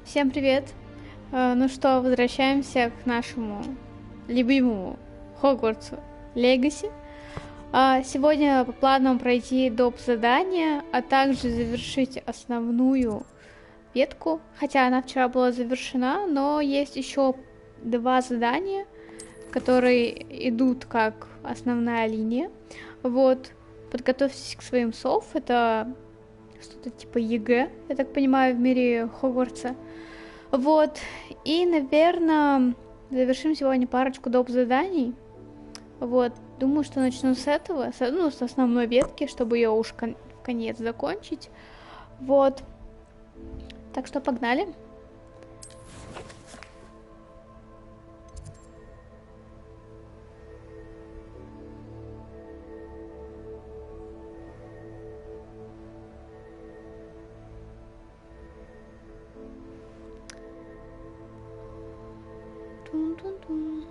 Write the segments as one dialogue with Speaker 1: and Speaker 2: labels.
Speaker 1: Всем привет! Ну что, возвращаемся к нашему любимому Хогвартсу Легаси. Сегодня по планам пройти доп. Задание, а также завершить основную ветку. Хотя она вчера была завершена, но есть еще 2 задания, которые идут как основная линия. Вот, подготовьтесь к своим сов. Это что-то типа ЕГЭ, я так понимаю, в мире Хогвартса. Вот, и, наверное, завершим сегодня парочку доп. Заданий. Вот, думаю, что начну с этого, с основной ветки, чтобы ее уж в конец закончить. Вот, так что погнали. Тун-тун-тун.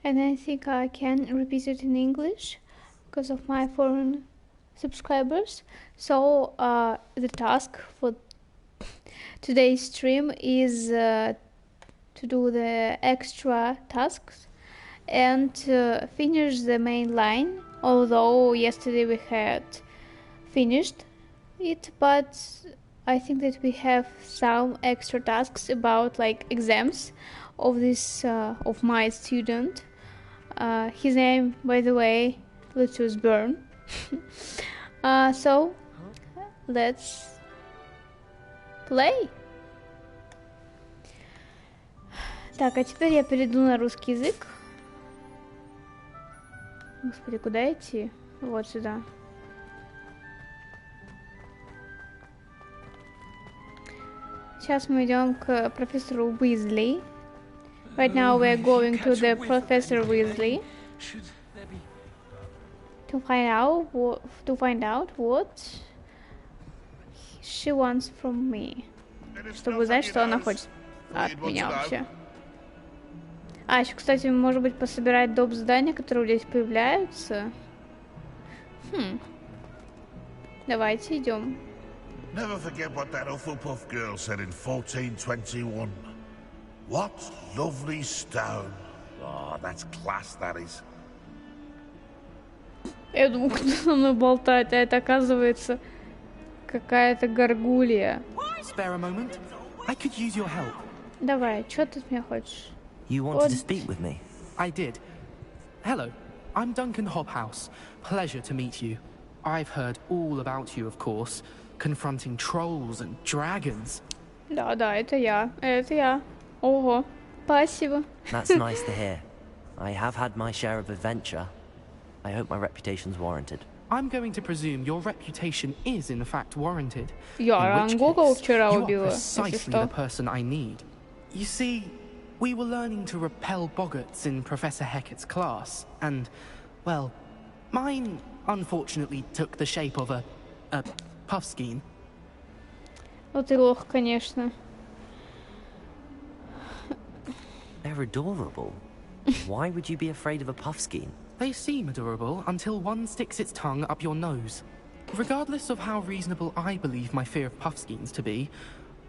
Speaker 1: And I think I can repeat it in English because of my foreign subscribers. So the task for today's stream is to do the extra tasks and finish the main line. Although yesterday we had finished it, but I think that we have some extra tasks about like exams of this of my student. His name, by the way, Lucius Byrne. So let's play. Так, а теперь я перейду на русский язык. Господи, куда идти? Вот сюда. Сейчас мы идем к профессору Уизли. Right now we are going to the Professor Weasley to find out what she wants from me. Чтобы узнать, что она хочет от меня вообще. А, еще, кстати, может быть, пособирать доп. Задания, которые здесь появляются. Давайте идем.
Speaker 2: Never forget what that Hufflepuff girl said in 1421. What lovely stone. Oh, that's class, that is.
Speaker 1: Я думаю, кто со мной болтает, а это оказывается какая-то горгулья.
Speaker 3: Spare a moment. I could use your help.
Speaker 1: Давай, что ты от меня хочешь?
Speaker 4: You wanted to speak with me?
Speaker 3: I did. Hello, I'm Duncan Hobhouse. Pleasure to meet you. I've heard all about you, of course, confronting trolls and dragons.
Speaker 1: Да, это я. Ого, спасибо.
Speaker 4: That's nice to hear. I have had my share of adventure. I hope my reputation's warranted.
Speaker 3: I'm going to presume your reputation is in fact warranted.
Speaker 1: Я Рангока вчера
Speaker 3: you are
Speaker 1: убила, если
Speaker 3: precisely
Speaker 1: что.
Speaker 3: the person I need. You see, we were learning to repel boggarts in Professor Hecat's class, and, well, mine unfortunately took the shape of a puffskein.
Speaker 1: Ну ты лох, конечно.
Speaker 4: They're adorable. Why would you be afraid of a puffskein?
Speaker 3: They seem adorable until one sticks its tongue up your nose. Regardless of how reasonable I believe my fear of puffskeins to be,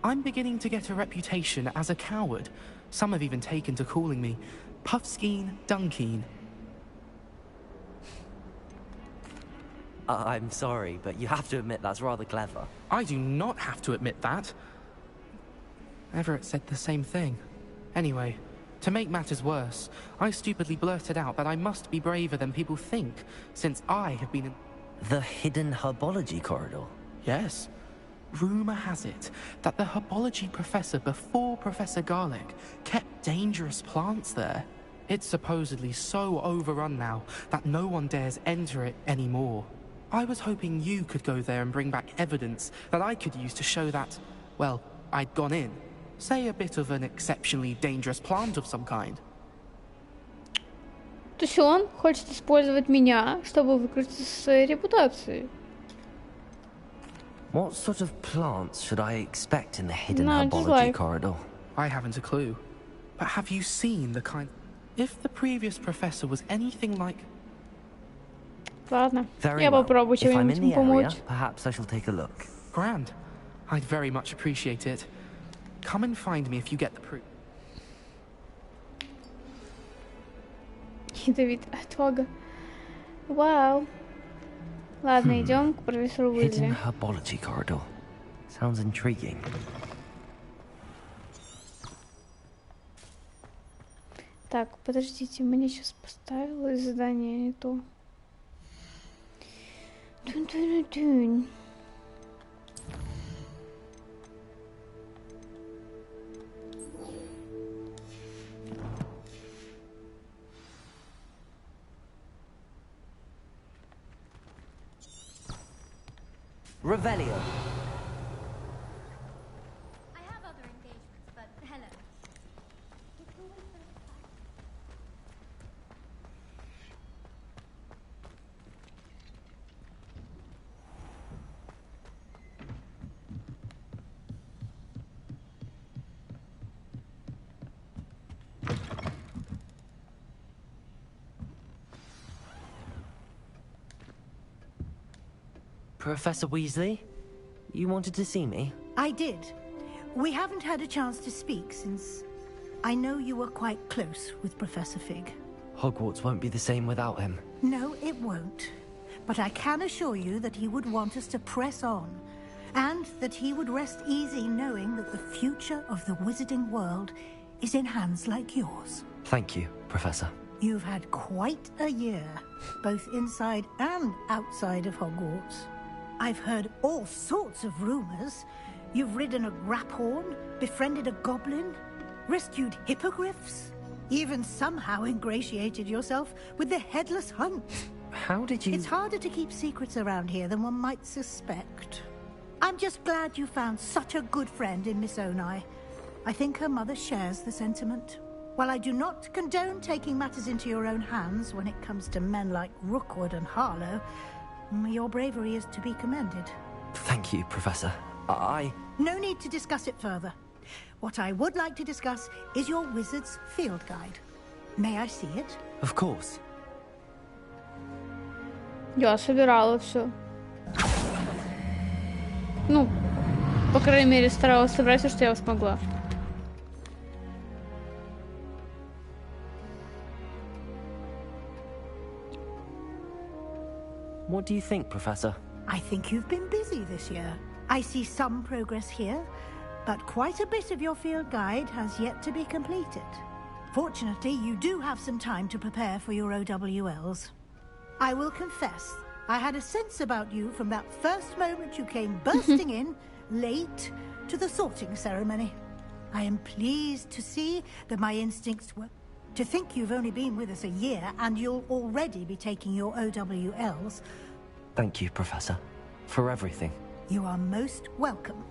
Speaker 3: I'm beginning to get a reputation as a coward. Some have even taken to calling me Puffskein Dunkeen.
Speaker 4: I'm sorry, but you have to admit that's rather clever.
Speaker 3: I do not have to admit that. Everett said the same thing. Anyway, to make matters worse, I stupidly blurted out that I must be braver than people think, since I have been in...
Speaker 4: The hidden herbology corridor?
Speaker 3: Yes. Rumour has it that the herbology professor before Professor Garlic kept dangerous plants there. It's supposedly so overrun now that no one dares enter it anymore. I was hoping you could go there and bring back evidence that I could use to show that, well, I'd gone in. Say a bit of an exceptionally dangerous plant of some kind.
Speaker 1: То есть он хочет использовать меня, чтобы выкрутиться со своей репутацией.
Speaker 4: What sort of plants should I expect in the hidden
Speaker 1: No, just like...
Speaker 4: corridor?
Speaker 3: I haven't a clue. But have you seen the kind... If the previous professor was anything like...
Speaker 1: Ладно,
Speaker 4: Very
Speaker 1: я
Speaker 4: well.
Speaker 1: попробую
Speaker 4: If I'm
Speaker 1: чем-нибудь
Speaker 4: in
Speaker 1: ему
Speaker 4: the area,
Speaker 1: помочь.
Speaker 4: perhaps I shall take a look.
Speaker 3: Grand. I'd very much appreciate it. Come and find me if you get the proof.
Speaker 1: Ядовит отвага. Вау. Ладно, идем к профессору
Speaker 4: Hidden
Speaker 1: Уизли.
Speaker 4: herbology corridor. Sounds intriguing.
Speaker 1: Так, подождите, мне сейчас поставилось задание не то. Тун-тун-тун.
Speaker 4: Revelio.
Speaker 5: I have other engagements, but hello.
Speaker 4: Professor Weasley, you wanted to see me?
Speaker 6: I did. We haven't had a chance to speak since I know you were quite close with Professor Fig.
Speaker 4: Hogwarts won't be the same without him.
Speaker 6: No, it won't. But I can assure you that he would want us to press on, and that he would rest easy knowing that the future of the wizarding world is in hands like yours.
Speaker 4: Thank you, Professor.
Speaker 6: You've had quite a year, both inside and outside of Hogwarts. I've heard all sorts of rumors. You've ridden a graphorn, befriended a goblin, rescued hippogriffs, even somehow ingratiated yourself with the Headless Hunt.
Speaker 4: How did you...
Speaker 6: It's harder to keep secrets around here than one might suspect. I'm just glad you found such a good friend in Miss Onai. I think her mother shares the sentiment. While I do not condone taking matters into your own hands when it comes to men like Rookwood and Harlow, your bravery is to be commended.
Speaker 4: Thank you, Professor.
Speaker 6: No need to discuss it further. What I would like to discuss is your wizard's field guide. May I see it?
Speaker 4: Of course.
Speaker 1: Я собирала все. Ну, по крайней мере, старалась собрать все, что я смогла.
Speaker 4: What do you think, Professor?
Speaker 6: I think you've been busy this year. I see some progress here, but quite a bit of your field guide has yet to be completed. Fortunately, you do have some time to prepare for your OWLs. I will confess, I had a sense about you from that first moment you came bursting in, late, to the sorting ceremony. I am pleased to see that my instincts were... To think you've only been with us a year and you'll already be taking your OWLs...
Speaker 4: Thank you, Professor, for everything.
Speaker 6: You are most welcome.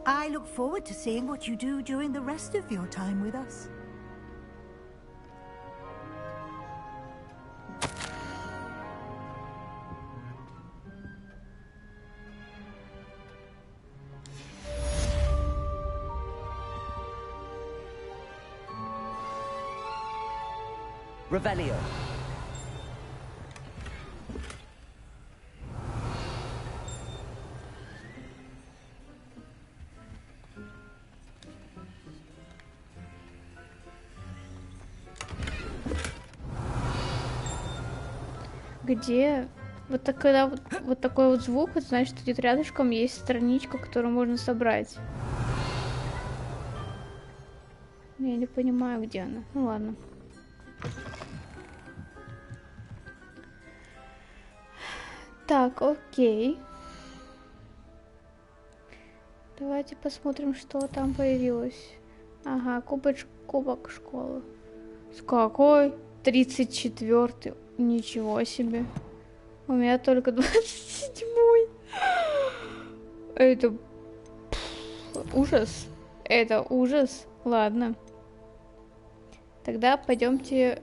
Speaker 6: I look forward to seeing what you do during the rest of your time with us.
Speaker 4: Revelio.
Speaker 1: Где? Вот так, когда вот такой вот звук, это значит, идет рядышком есть страничка, которую можно собрать. Я не понимаю, где она. Ну ладно. Так, окей. Давайте посмотрим, что там появилось. Ага, кубок школы. С какой? 34-й. Ничего себе. У меня только 27-й. Это ужас. Это ужас. Ладно. Тогда пойдемте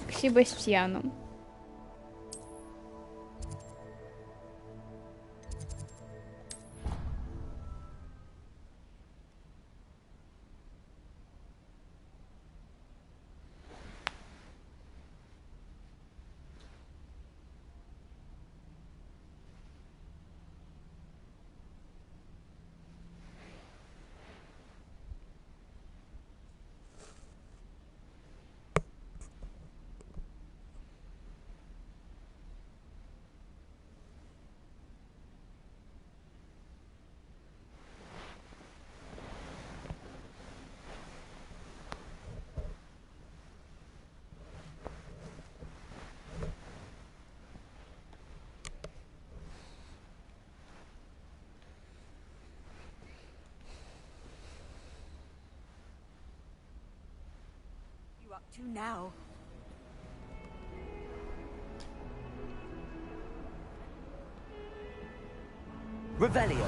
Speaker 1: к Себастьяну.
Speaker 7: To now.
Speaker 4: Revelio.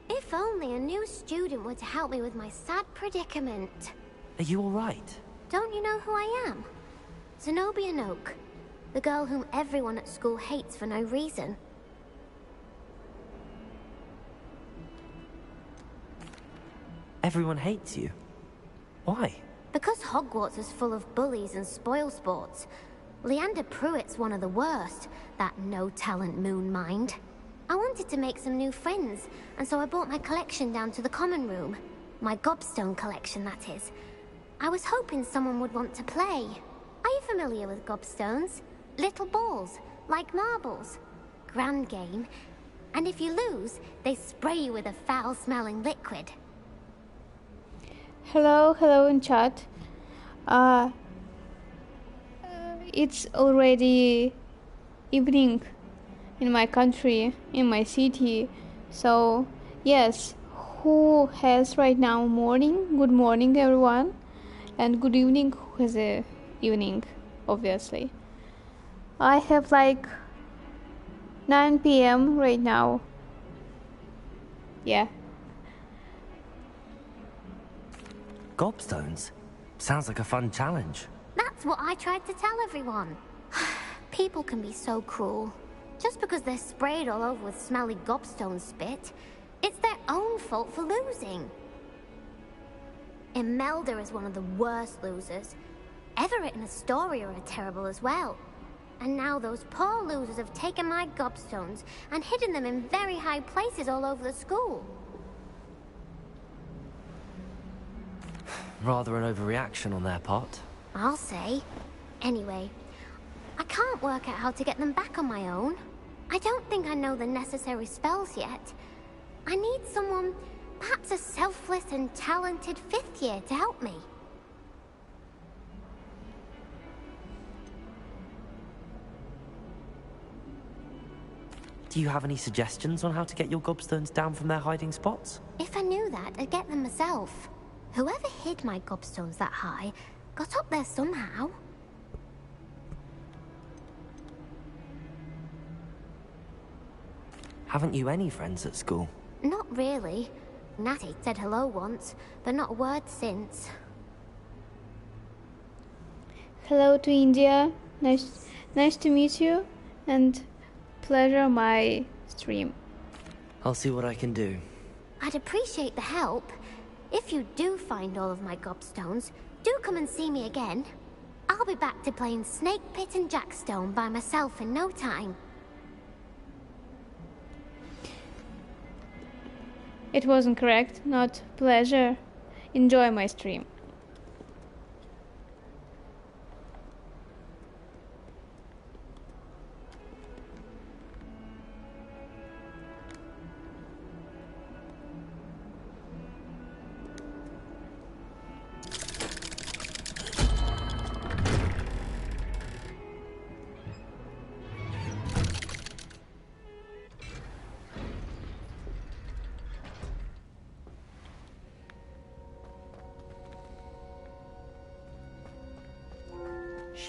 Speaker 5: If only a new student were to help me with my sad predicament.
Speaker 4: Are you all right?
Speaker 5: Don't you know who I am? Zenobia Noak. The girl whom everyone at school hates for no reason.
Speaker 4: Everyone hates you. Why?
Speaker 5: Because Hogwarts is full of bullies and spoilsports. Leander Pruitt's one of the worst, that no-talent moon mind. I wanted to make some new friends, and so I brought my collection down to the common room. My gobstone collection, that is. I was hoping someone would want to play. Are you familiar with gobstones? Little balls, like marbles. Grand game. And if you lose, they spray you with a foul-smelling liquid.
Speaker 1: Hello in chat. It's already evening in my country, in my city. So, yes, who has right now morning? Good morning, everyone. And good evening, who has a evening, obviously. I have like 9 p.m. right now. Yeah.
Speaker 4: Gobstones? Sounds like a fun challenge.
Speaker 5: That's what I tried to tell everyone. People can be so cruel. Just because they're sprayed all over with smelly gobstone spit, it's their own fault for losing. Imelda is one of the worst losers. Everett and Astoria are terrible as well. And now those poor losers have taken my gobstones and hidden them in very high places all over the school.
Speaker 4: Rather an overreaction on their part.
Speaker 5: I'll say. Anyway, I can't work out how to get them back on my own. I don't think I know the necessary spells yet. I need someone, perhaps a selfless and talented 5th year to help me.
Speaker 4: Do you have any suggestions on how to get your gobstones down from their hiding spots?
Speaker 5: If I knew that, I'd get them myself. Whoever hid my gobstones that high got up there somehow.
Speaker 4: Haven't you any friends at school?
Speaker 5: Not really. Natty said hello once, but not a word since.
Speaker 1: Hello to India. Nice to meet you, and pleasure my stream.
Speaker 4: I'll see what I can do.
Speaker 5: I'd appreciate the help. If you do find all of my gobstones, do come and see me again. I'll be back to playing Snake Pit and Jackstone by myself in no time.
Speaker 1: It wasn't correct, not pleasure. Enjoy my stream.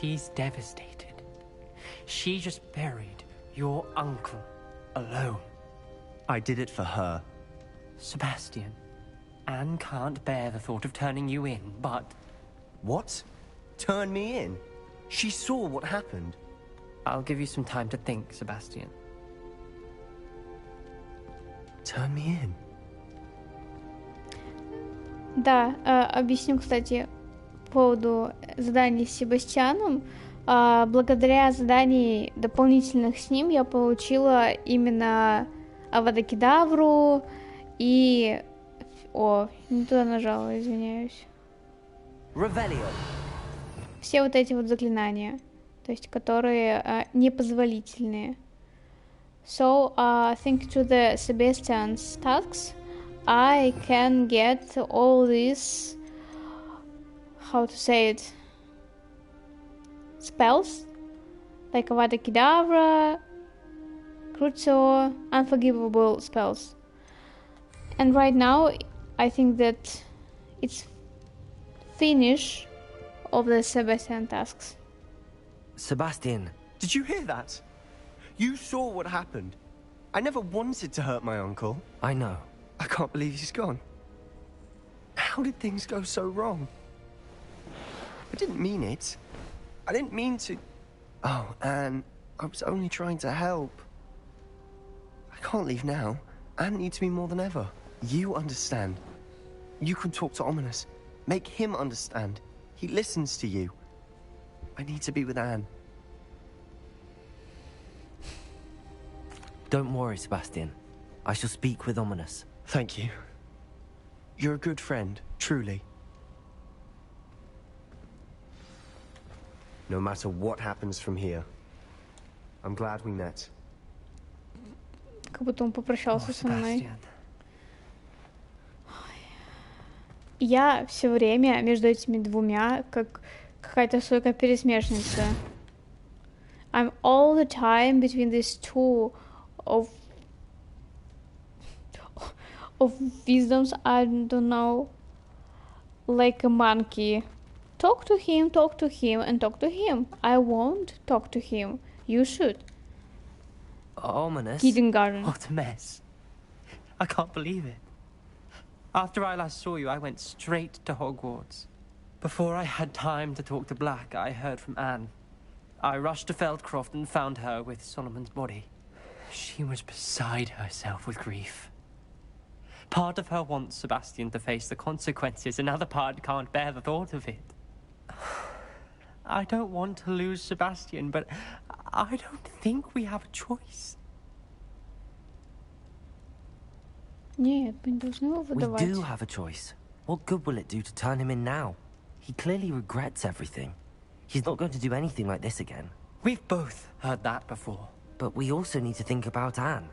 Speaker 8: She's devastated. She just buried your uncle alone.
Speaker 9: I did it for her.
Speaker 8: Sebastian, Anne can't bear the thought of turning you in, but...
Speaker 9: What? Turn me in? She saw what happened.
Speaker 8: I'll give you some time to think, Sebastian.
Speaker 9: Turn me in?
Speaker 1: Да, объясню, кстати, по поводу заданий с Себастьяном. Благодаря заданий дополнительных с ним я получила именно Авада Кедавру и... О, не туда нажала, извиняюсь.
Speaker 4: Revelio.
Speaker 1: Все вот эти вот заклинания, то есть которые непозволительные. So, thanks to the Sebastian's tasks, I can get all these, how to say it, spells, like Avada Kedavra, Crucio, unforgivable spells. And right now, I think that it's finish of the Sebastian tasks.
Speaker 4: Sebastian.
Speaker 9: Did you hear that? You saw what happened. I never wanted to hurt my uncle.
Speaker 4: I know.
Speaker 9: I can't believe he's gone. How did things go so wrong? I didn't mean it. I didn't mean to... Oh, Anne, I was only trying to help. I can't leave now. Anne needs me more than ever. You understand. You can talk to Ominous. Make him understand. He listens to you. I need to be with Anne.
Speaker 4: Don't worry, Sebastian. I shall speak with Ominous.
Speaker 9: Thank you. You're a good friend, truly. No matter what happens from here, I'm glad we met.
Speaker 1: Как будто он попрощался со мной. Я все время между этими двумя как какая-то сойка пересмешница. I'm all the time between these two of wisdoms, I don't know, like a monkey. Talk to him, and talk to him. I won't talk to him. You should.
Speaker 4: Ominous?
Speaker 1: Kindergarten.
Speaker 8: What a mess. I can't believe it. After I last saw you, I went straight to Hogwarts. Before I had time to talk to Black, I heard from Anne. I rushed to Feldcroft and found her with Solomon's body. She was beside herself with grief. Part of her wants Sebastian to face the consequences, another part can't bear the thought of it. I don't want to lose Sebastian, but I don't think we have a choice.
Speaker 1: Нет, мы не должны его выдавать.
Speaker 4: We do have a choice. What good will it do to turn him in now? He clearly regrets everything. He's not going to do anything like this again.
Speaker 8: We've both heard that before.
Speaker 4: But we also need to think about Anne.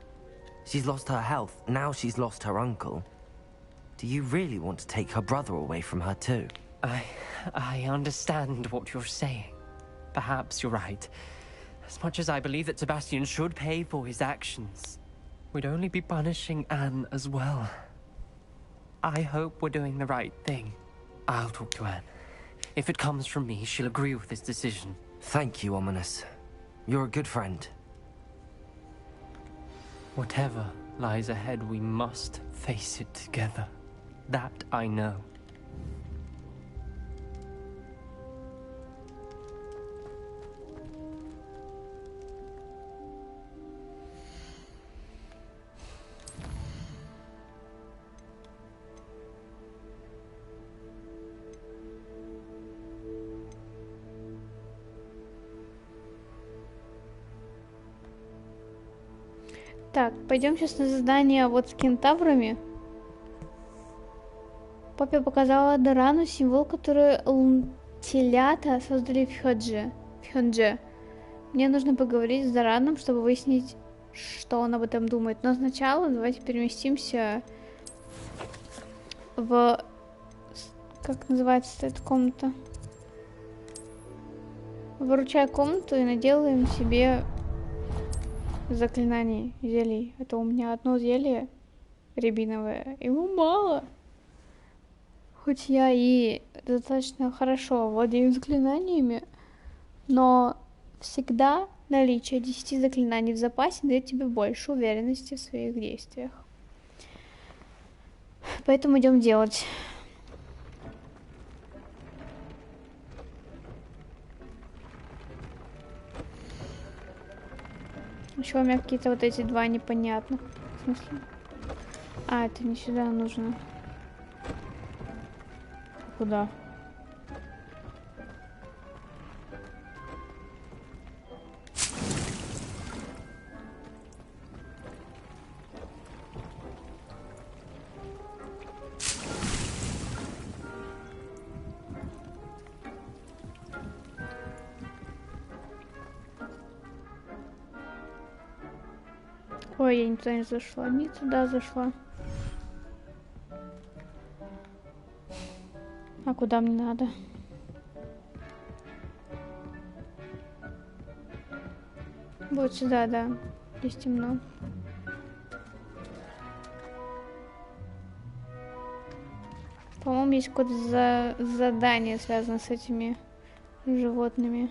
Speaker 4: She's lost her health, now she's lost her uncle. Do you really want to take her brother away from her too?
Speaker 8: I understand what you're saying. Perhaps you're right. As much as I believe that Sebastian should pay for his actions, we'd only be punishing Anne as well. I hope we're doing the right thing. I'll talk to Anne. If it comes from me, she'll agree with this decision.
Speaker 4: Thank you, Ominous. You're a good friend.
Speaker 8: Whatever lies ahead, we must face it together. That I know.
Speaker 1: Так, пойдем сейчас на задание вот с кентаврами. Папе показала Дорану символ, который телята создали в Хёндже. Мне нужно поговорить с Дораном, чтобы выяснить, что он об этом думает. Но сначала давайте переместимся в... Как называется эта комната? Выручай комнату и наделаем себе заклинаний, зелий. Это у меня одно зелье рябиновое. Ему мало. Хоть я и достаточно хорошо владею заклинаниями, Но всегда наличие 10 заклинаний в запасе дает тебе больше уверенности в своих действиях. Поэтому идем делать. Еще у меня какие-то вот эти два непонятных. В смысле? А, это не сюда нужно. Куда? Ой, я не туда не зашла, не туда зашла. А куда мне надо? Вот сюда, да. Здесь темно. По-моему, есть какое-то задание, связанное с этими животными.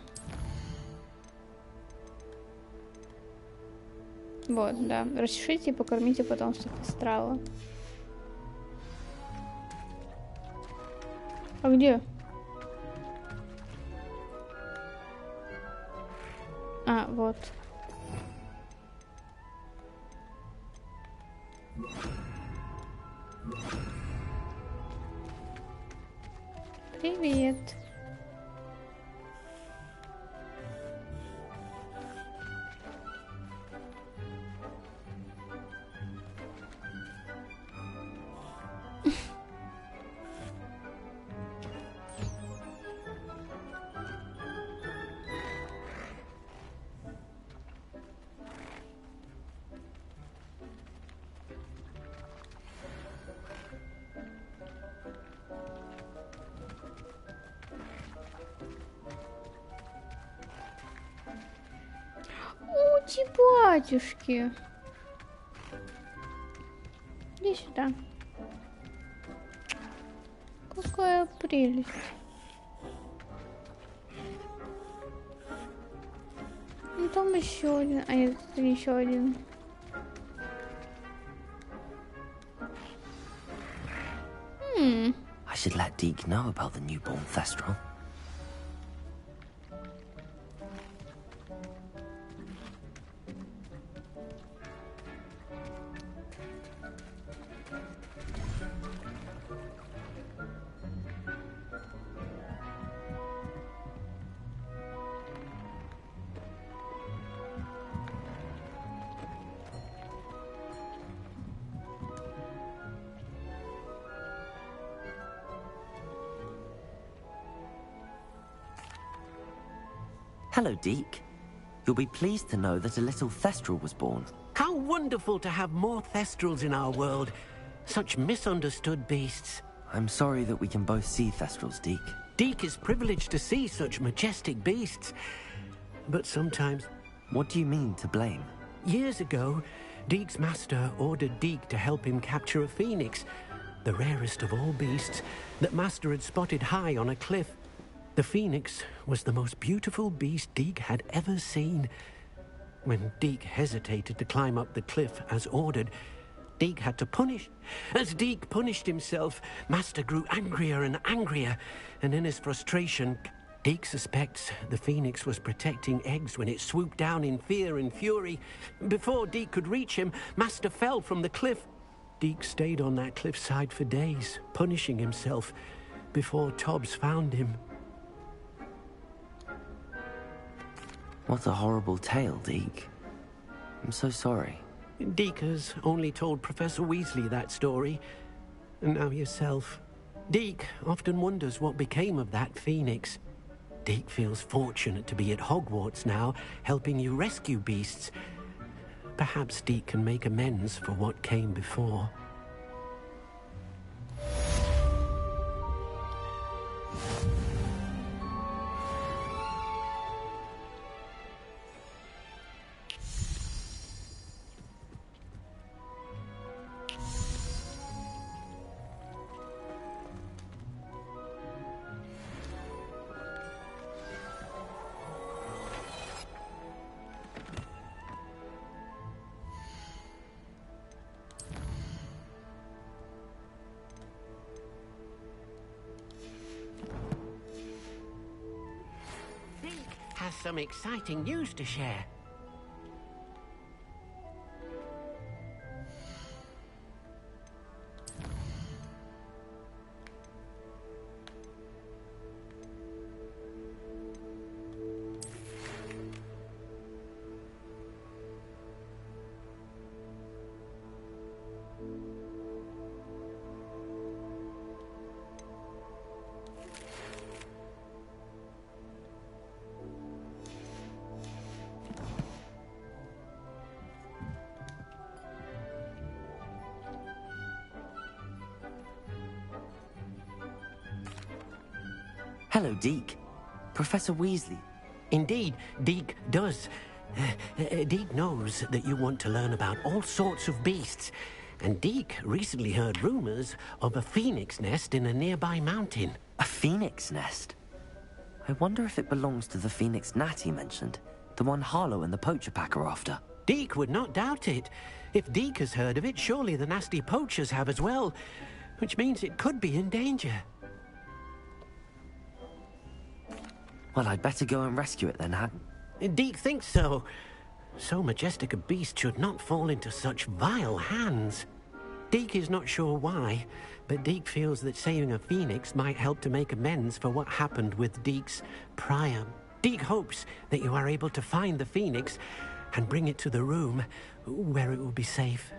Speaker 1: Вот, да. Расчешите и покормите потомство астрала. А где? А, вот. Привет. Батюшки. Иди сюда. Какая прелесть. Ну там еще один. А нет, это еще один.
Speaker 4: I should let Deke know about the newborn Thestral. Hello, Deke. You'll be pleased to know that a little Thestral was born.
Speaker 10: How wonderful to have more Thestrals in our world. Such misunderstood beasts.
Speaker 4: I'm sorry that we can both see Thestrals, Deke.
Speaker 10: Deke is privileged to see such majestic beasts. But sometimes...
Speaker 4: What do you mean, to blame?
Speaker 10: Years ago, Deke's master ordered Deke to help him capture a phoenix, the rarest of all beasts, that master had spotted high on a cliff. The phoenix was the most beautiful beast Deke had ever seen. When Deke hesitated to climb up the cliff as ordered, Deke had to punish. As Deke punished himself, master grew angrier and angrier, and in his frustration, Deke suspects the phoenix was protecting eggs when it swooped down in fear and fury. Before Deke could reach him, master fell from the cliff. Deke stayed on that cliffside for days, punishing himself, before Tobbs found him.
Speaker 4: What a horrible tale, Deke. I'm so sorry.
Speaker 10: Deke has only told Professor Weasley that story, and now yourself. Deke often wonders what became of that phoenix. Deke feels fortunate to be at Hogwarts now, helping you rescue beasts. Perhaps Deke can make amends for what came before. has some exciting news to share.
Speaker 4: Hello, Deke. Professor Weasley.
Speaker 10: Indeed, Deke does. Deke knows that you want to learn about all sorts of beasts, and Deke recently heard rumors of a phoenix nest in a nearby mountain.
Speaker 4: A phoenix nest? I wonder if it belongs to the phoenix gnat he mentioned, the one Harlow and the poacher pack are after.
Speaker 10: Deke would not doubt it. If Deke has heard of it, surely the nasty poachers have as well, which means it could be in danger.
Speaker 4: Well, I'd better go and rescue it then, Hatton.
Speaker 10: Deke thinks so. So majestic a beast should not fall into such vile hands. Deke is not sure why, but Deke feels that saving a phoenix might help to make amends for what happened with Deke's prior. Deke hopes that you are able to find the phoenix and bring it to the room where it will be safe.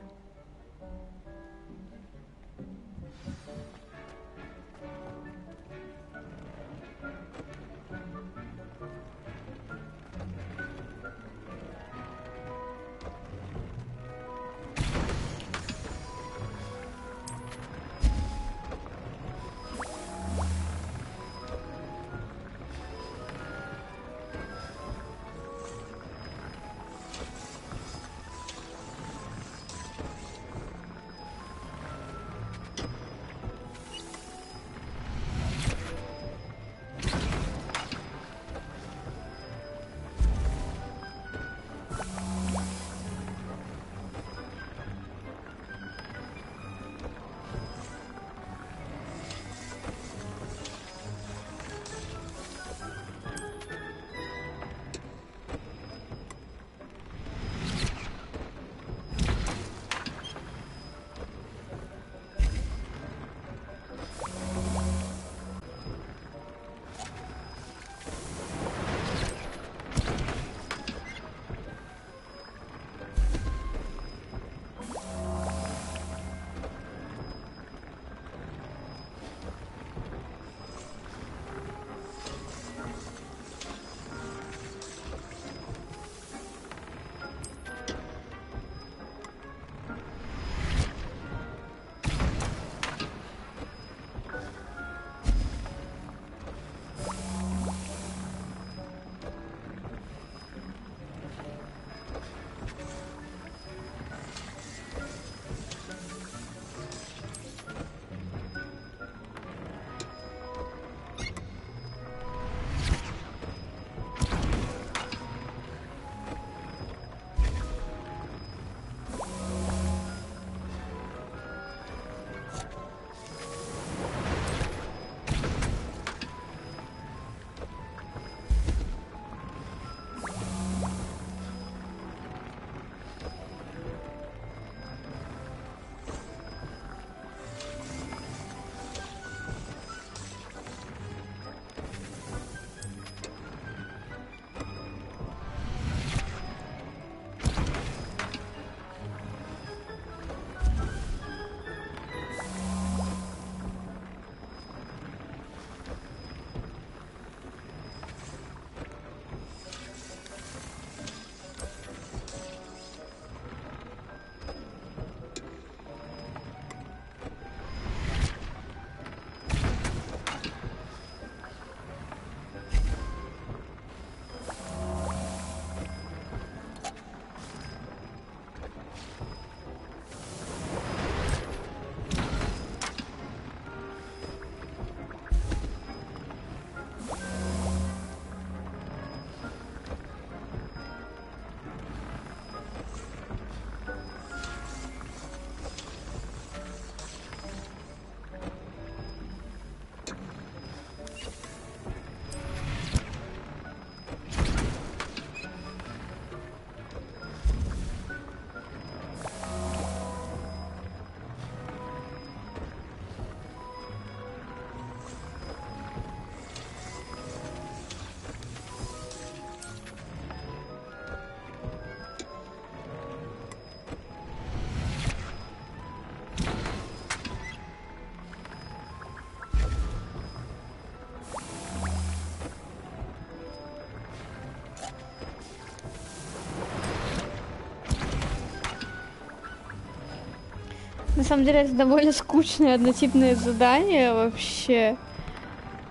Speaker 1: На самом деле это довольно скучное однотипное задание вообще.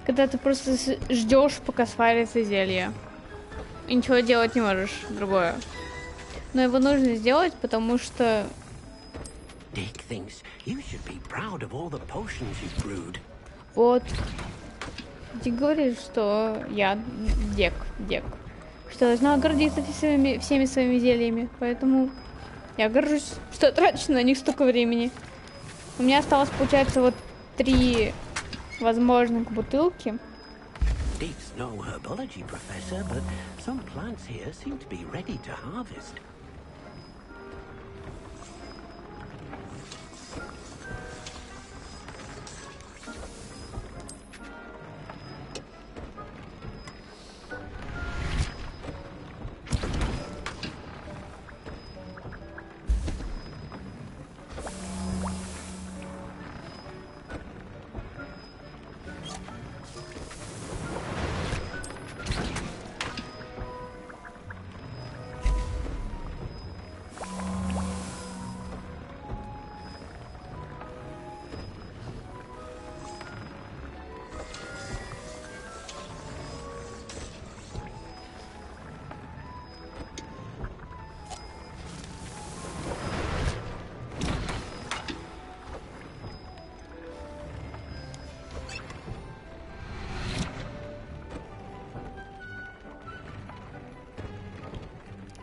Speaker 1: Когда ты просто ждешь, пока сварится зелье. И ничего делать не можешь другое. Но его нужно сделать, потому что... Вот. Дик говорит, что я Дек. Что должна гордиться всеми своими зельями. Поэтому я горжусь, что трачу на них столько времени. У меня осталось, получается, вот 3 возможных бутылки.
Speaker 10: Deep's no herbology professor, but some plants here seem to be ready to harvest.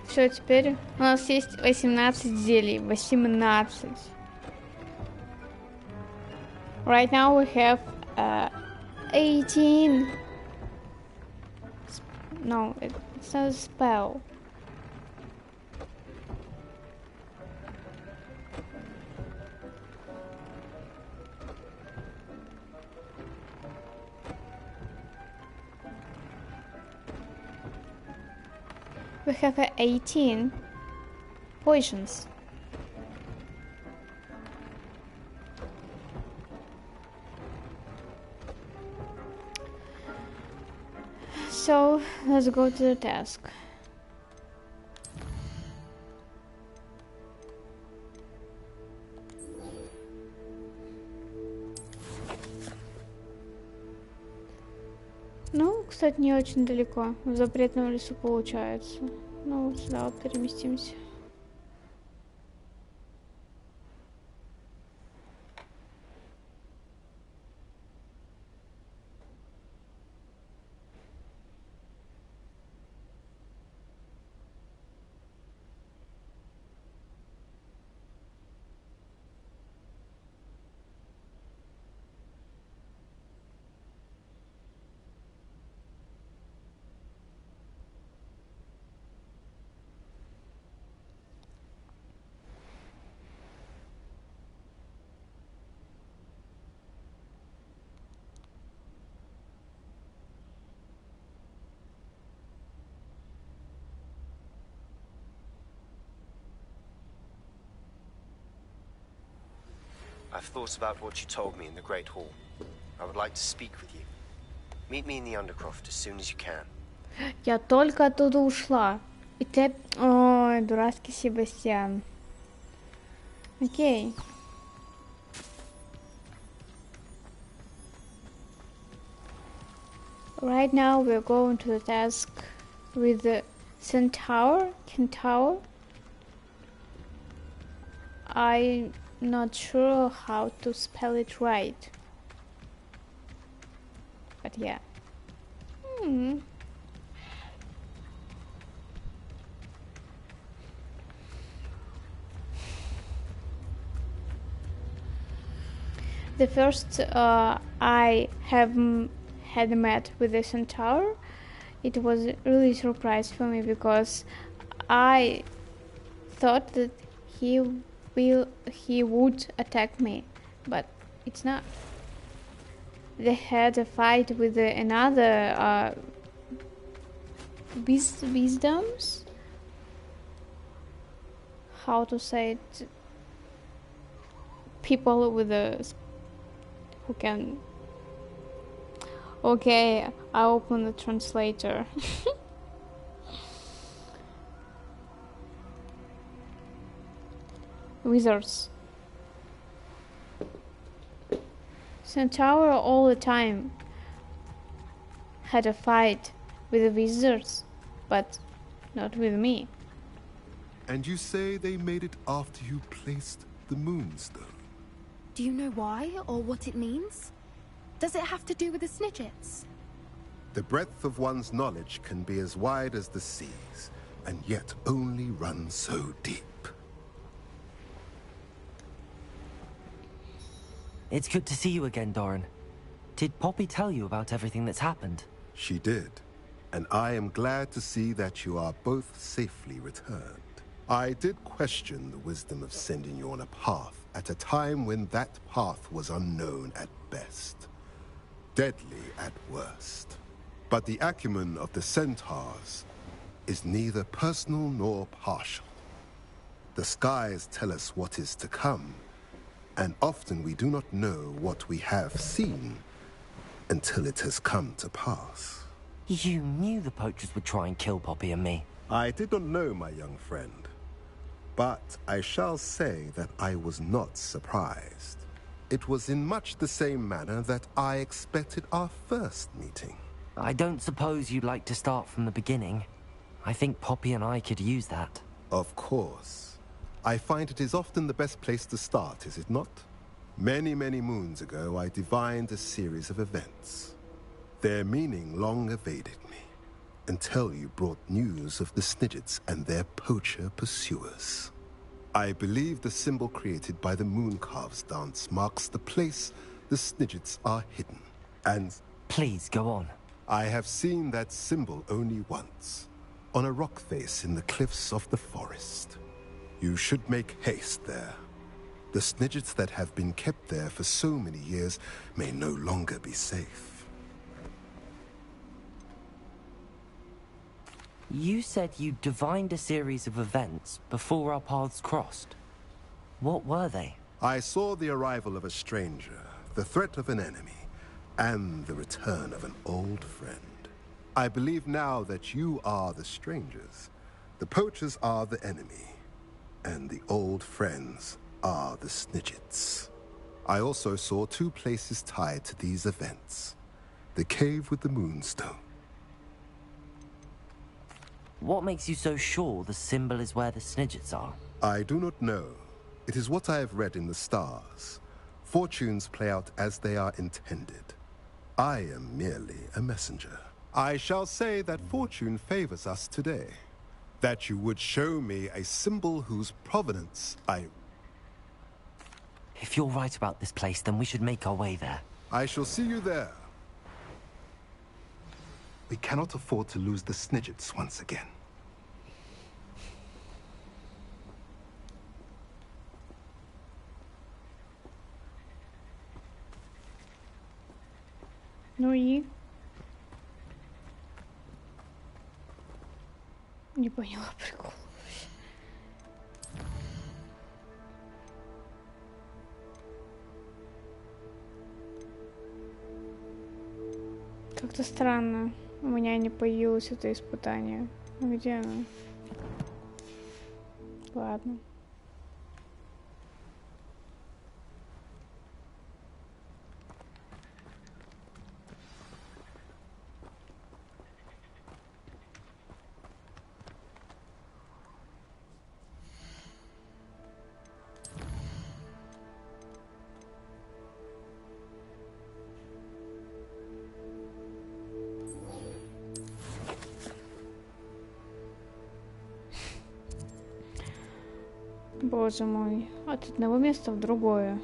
Speaker 1: Все, теперь у нас есть 18 зелий. 18. Right now we have 18. No, it's not a spell. We have 18 potions. So let's go to the task. Ну, кстати, не очень далеко. В запретном лесу получается. Ну, вот сюда вот переместимся.
Speaker 9: I've thought about what you told me in the Great Hall. I would like to speak with you. Meet me in the Undercroft as soon as you can.
Speaker 1: Я только оттуда ушла. И ты... Ой, дурацкий Себастьян. Окей. Right now we're going to the task with the Centaur. I'm not sure how to spell it right. But yeah. The first I had met with the Centaur, it was really a surprise for me because I thought that he would attack me, but it's not. They had a fight with another wisdoms. How to say it? People with who can. Okay, I open the translator. Wizards. Centaur all the time had a fight with the wizards, but not with me.
Speaker 11: And you say they made it after you placed the Moonstone?
Speaker 12: Do you know why or what it means? Does it have to do with the Snidgets?
Speaker 11: The breadth of one's knowledge can be as wide as the seas, and yet only run so deep.
Speaker 4: It's good to see you again, Doran. Did Poppy tell you about everything that's happened?
Speaker 11: She did, and I am glad to see that you are both safely returned. I did question the wisdom of sending you on a path at a time when that path was unknown at best, deadly at worst. But the acumen of the centaurs is neither personal nor partial. The skies tell us what is to come, and often we do not know what we have seen until it has come to pass.
Speaker 4: You knew the poachers would try and kill Poppy and me.
Speaker 11: I did not know, my young friend, but I shall say that I was not surprised. It was in much the same manner that I expected our first meeting.
Speaker 4: I don't suppose you'd like to start from the beginning. I think Poppy and I could use that.
Speaker 11: Of course. I find it is often the best place to start, is it not? Many, many moons ago, I divined a series of events. Their meaning long evaded me, until you brought news of the Snidgets and their poacher pursuers. I believe the symbol created by the Mooncalves dance marks the place the Snidgets are hidden. And...
Speaker 4: Please, go on.
Speaker 11: I have seen that symbol only once, on a rock face in the cliffs of the forest. You should make haste there. The Snidgets that have been kept there for so many years may no longer be safe.
Speaker 4: You said you divined a series of events before our paths crossed. What were they?
Speaker 11: I saw the arrival of a stranger, the threat of an enemy, and the return of an old friend. I believe now that you are the strangers. The poachers are the enemy, and the old friends are the Snidgets. I also saw two places tied to these events. The cave with the Moonstone.
Speaker 4: What makes you so sure the symbol is where the Snidgets are?
Speaker 11: I do not know. It is what I have read in the stars. Fortunes play out as they are intended. I am merely a messenger. I shall say that fortune favors us today. That you would show me a symbol whose provenance I...
Speaker 4: If you're right about this place, then we should make our way there.
Speaker 11: I shall see you there. We cannot afford to lose the Snidgets once again.
Speaker 1: Ну и? Не поняла прикол вообще. Как-то странно. У меня не появилось это испытание. Где оно? Ладно. Боже мой, от одного места в другое.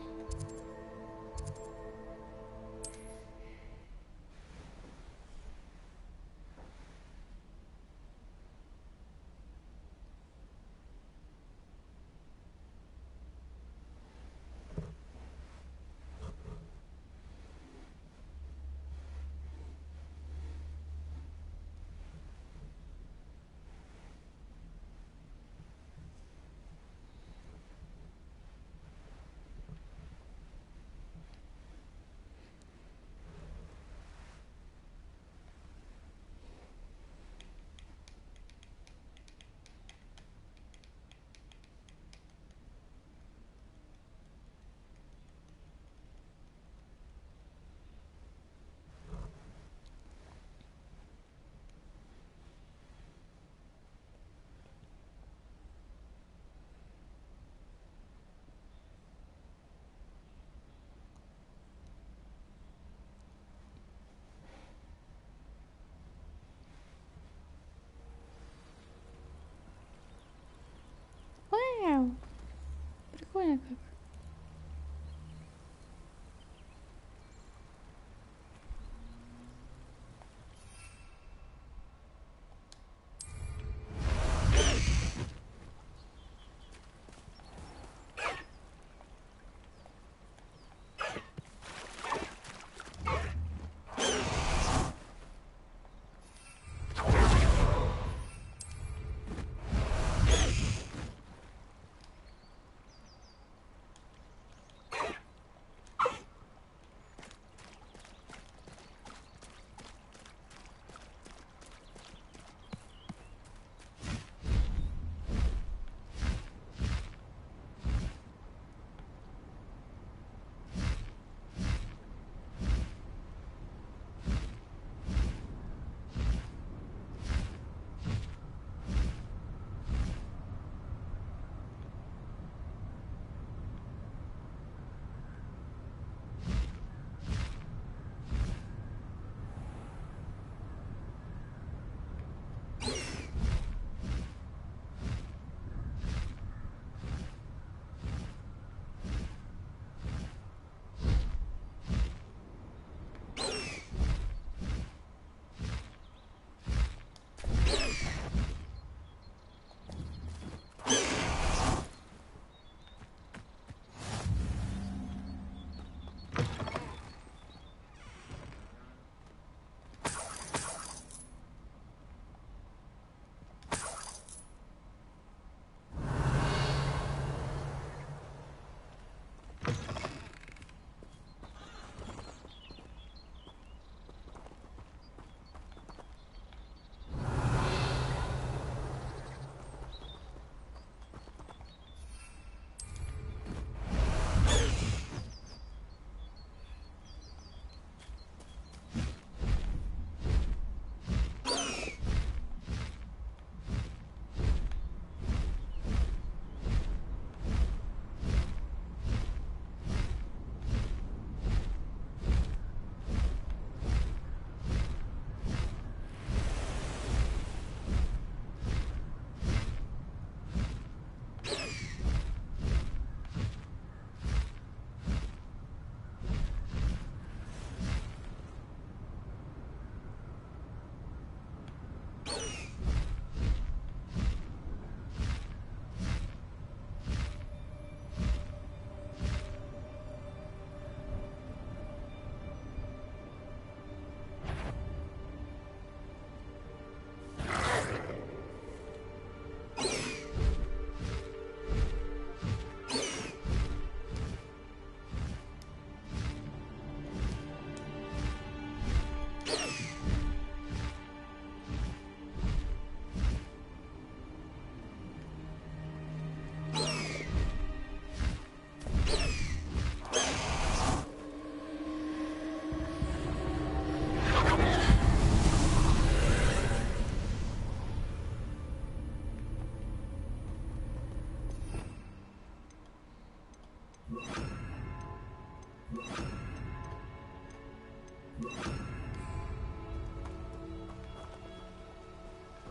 Speaker 1: знаю как.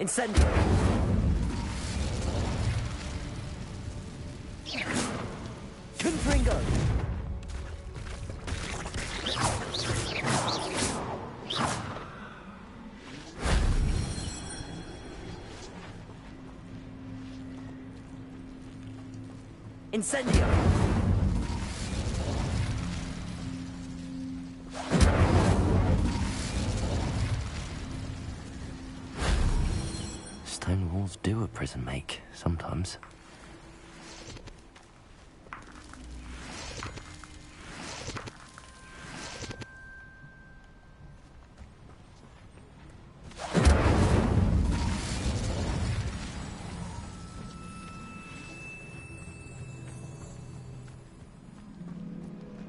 Speaker 4: Incendio! Confringo! Incendio! Stone walls do a prison make, sometimes.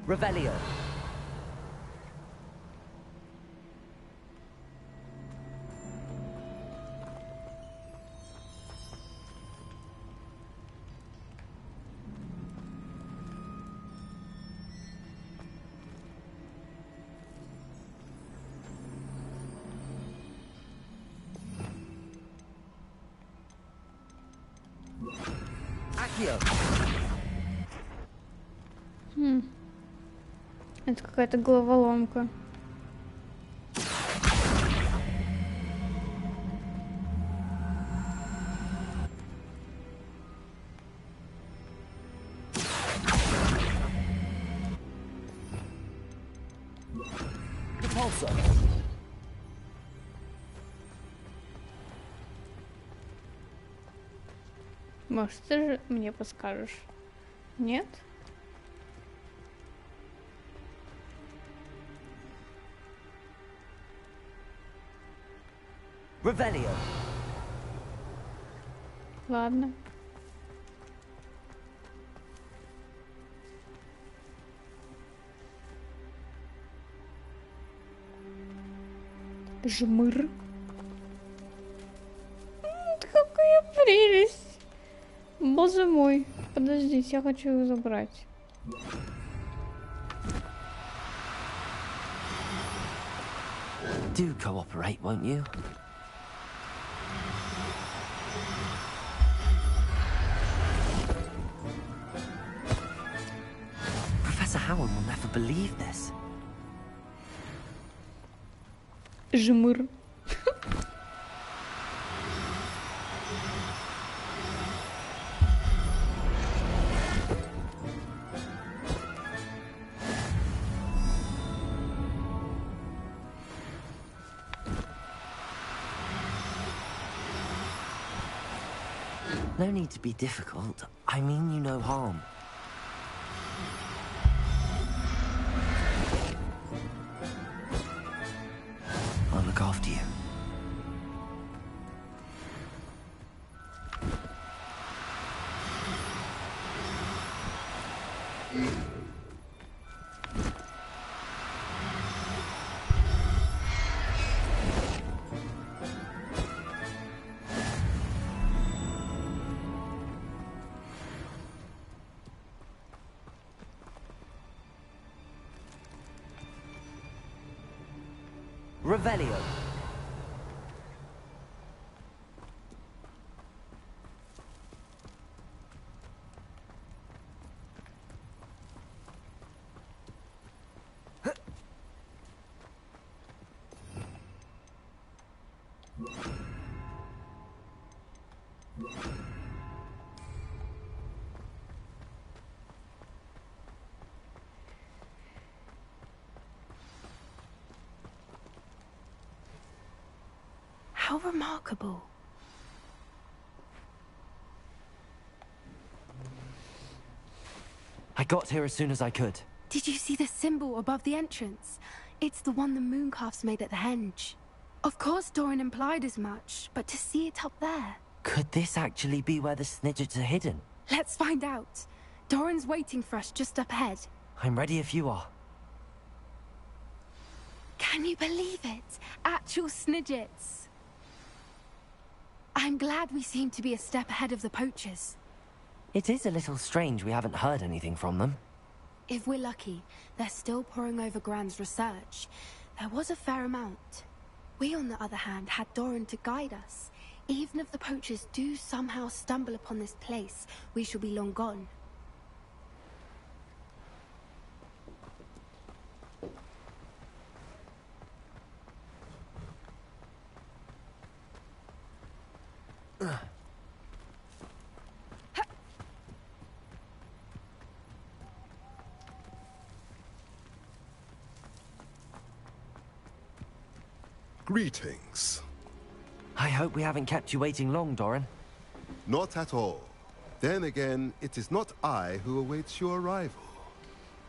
Speaker 4: Revelio. Accio.
Speaker 1: Это какая-то головоломка. Может, ты же мне подскажешь? Нет?
Speaker 4: Revelio.
Speaker 1: Ладно. Жмыр. Какая прелесть. Боже мой. Подождите, я хочу его забрать.
Speaker 4: Do cooperate, won't you? Professor Howard will never believe this.
Speaker 1: Жмыр.
Speaker 4: No need to be difficult. I mean you no harm. I'll look after you. Revelio.
Speaker 12: How remarkable.
Speaker 4: I got here as soon as I could.
Speaker 12: Did you see the symbol above the entrance? It's the one the mooncalfs made at the henge. Of course Doran implied as much, but to see it up there...
Speaker 4: Could this actually be where the Snidgets are hidden?
Speaker 12: Let's find out. Doran's waiting for us just up ahead.
Speaker 4: I'm ready if you are.
Speaker 12: Can you believe it? Actual Snidgets. I'm glad we seem to be a step ahead of the poachers.
Speaker 4: It is a little strange we haven't heard anything from them.
Speaker 12: If we're lucky, they're still poring over Gran's research. There was a fair amount. We, on the other hand, had Doran to guide us. Even if the poachers do somehow stumble upon this place, we shall be long gone.
Speaker 11: Greetings.
Speaker 4: I hope we haven't kept you waiting long, Doran.
Speaker 11: Not at all. Then again, it is not I who awaits your arrival.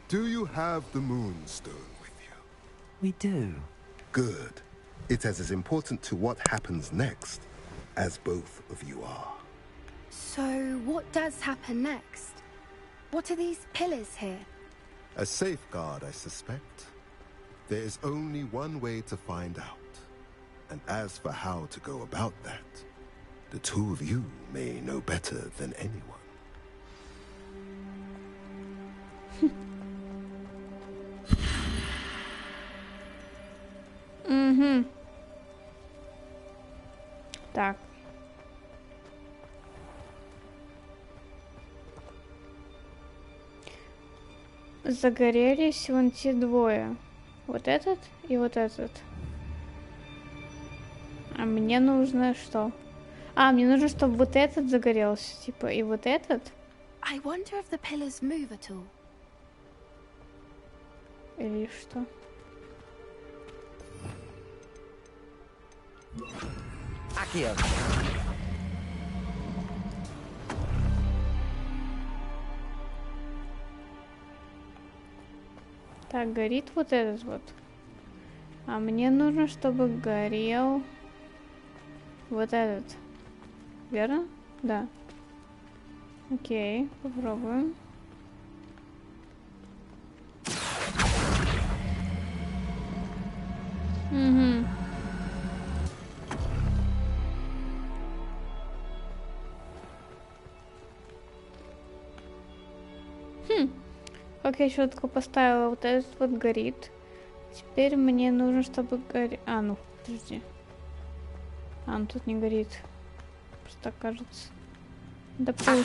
Speaker 11: Do you have the Moonstone with you?
Speaker 4: We do.
Speaker 11: Good. It is as important to what happens next as both of you are.
Speaker 12: So, what does happen next? What are these pillars here?
Speaker 11: A safeguard, I suspect. There is only one way to find out. And as for how to go about that, the two of you may know better than anyone.
Speaker 1: Так. загорелись вон те двое. Вот этот и вот этот. А мне нужно что? А, мне нужно, чтобы вот этот загорелся, типа, и вот этот.
Speaker 12: I wonder if the pillars move at all.
Speaker 1: Или что?
Speaker 4: Accio.
Speaker 1: Так, горит вот этот вот. А мне нужно, чтобы горел вот этот. Верно? Да. Окей, попробуем. Угу. Как я четко поставила, вот этот вот горит. Теперь мне нужно, чтобы горел... А, ну, подожди. А, ну тут не горит. Просто так кажется. Допустим.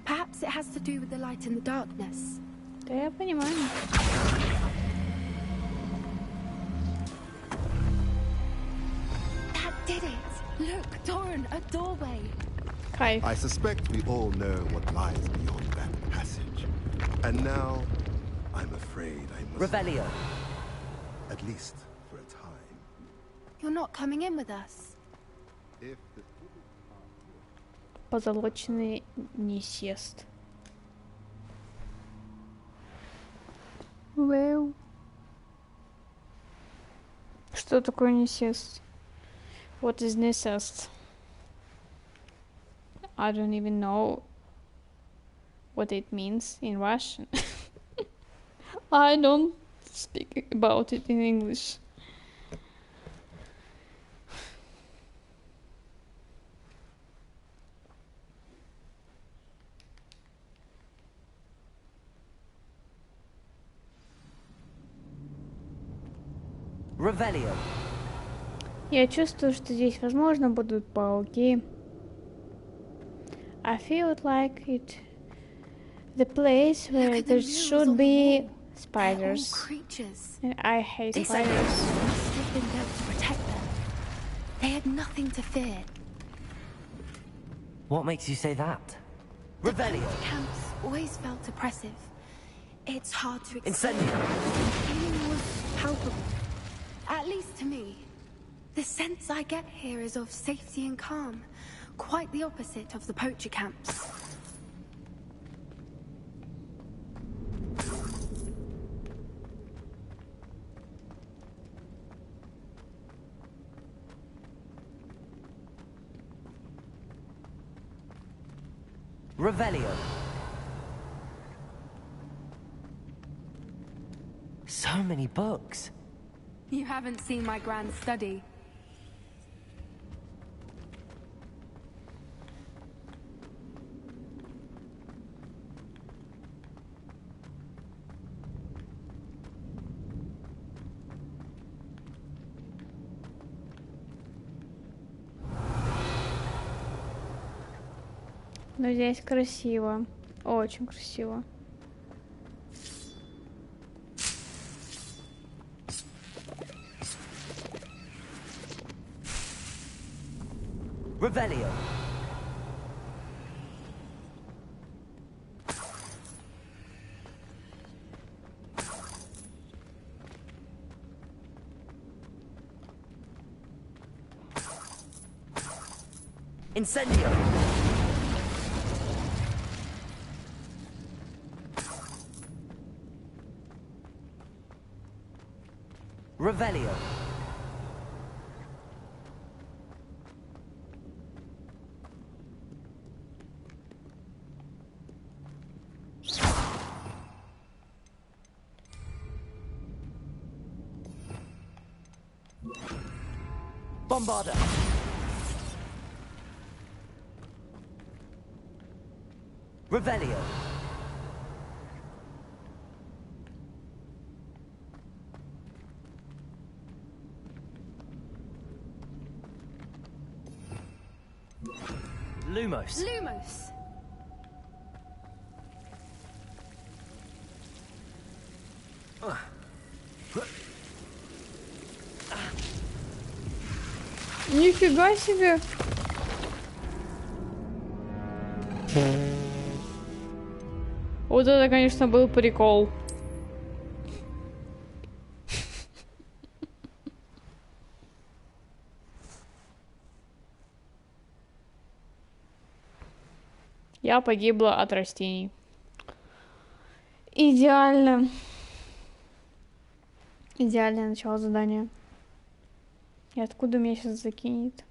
Speaker 12: Perhaps it has to do with the light in the darkness.
Speaker 1: Да, я понимаю.
Speaker 12: That did it! Look, Doran, a doorway.
Speaker 1: Кайф.
Speaker 11: I suspect we all know what lies beyond that passage. And now, I'm afraid I must...
Speaker 4: Revelio.
Speaker 11: At least for a time.
Speaker 12: You're not coming in with us.
Speaker 11: If the...
Speaker 1: Позолоченный несест. Well. Что такое несест? What is necessed? I don't even know what it means in Russian. I don't speak about it in English.
Speaker 4: Revelio.
Speaker 1: Я чувствую, что здесь, возможно, будут пауки. I feel like it the place where there should be spiders. And I hate spiders.
Speaker 12: Must have been built to protect them. They had nothing to fear.
Speaker 4: What makes you say that? Revelio.
Speaker 12: The camps always felt oppressive. It's hard to explain.
Speaker 4: Incendio.
Speaker 12: The feeling was palpable. At least to me. The sense I get here is of safety and calm. Quite the opposite of the poacher camps.
Speaker 4: Revelio. So many books.
Speaker 12: You haven't seen my grand study.
Speaker 1: Но здесь красиво. Очень красиво.
Speaker 4: Revelio. Incendio. Revelio. Bombarda. Revelio.
Speaker 8: Lumos.
Speaker 12: Lumos.
Speaker 1: Нифига себе! Вот это, конечно, был прикол. Я погибла от растений. Идеально. Идеальное начало задания. И откуда меня сейчас закинет?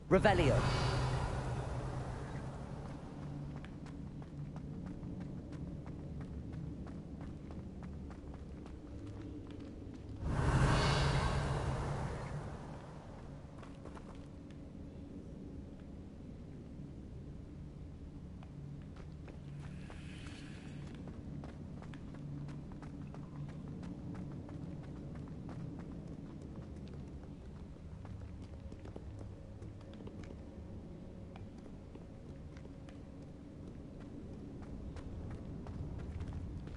Speaker 4: Revelio.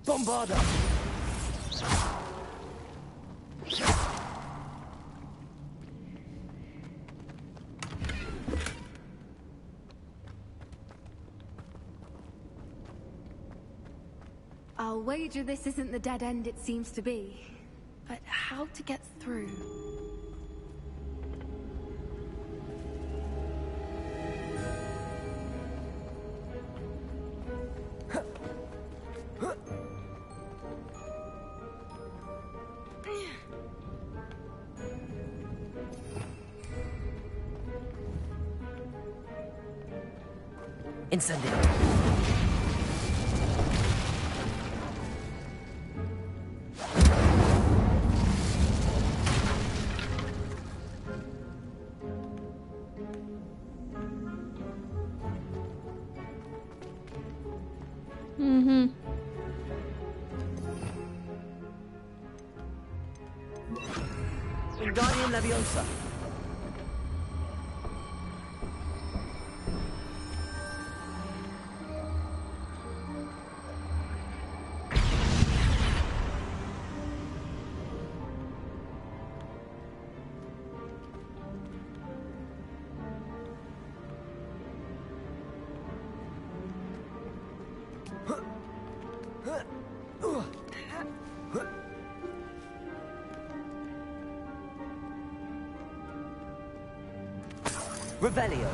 Speaker 4: Bombarda!
Speaker 12: I'll wager this isn't the dead end it seems to be. But how to get through?
Speaker 4: Incendio. Wingardium Leviosa. Revelio.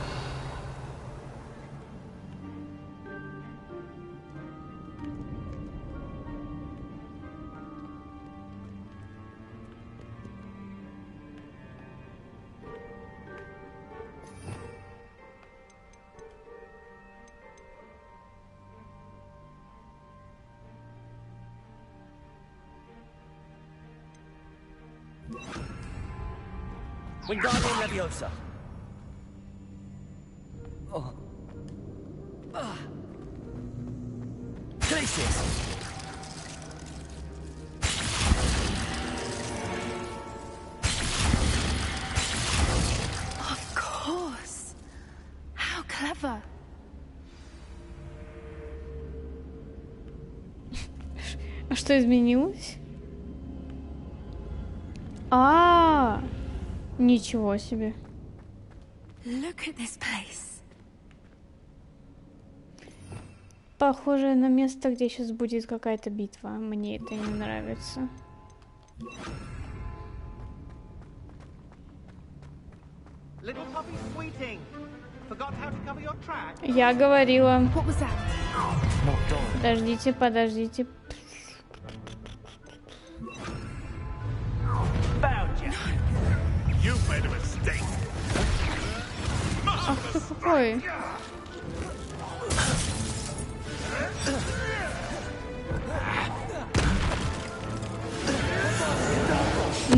Speaker 4: Wingardium Leviosa. Oh. Glacius.
Speaker 12: Of course. How clever.
Speaker 1: А что изменилось? Ничего себе.
Speaker 12: Look at this place.
Speaker 1: Похоже на место, где сейчас будет какая-то битва. Мне это не нравится. Я говорила. Подождите, подождите. Ах ты какой!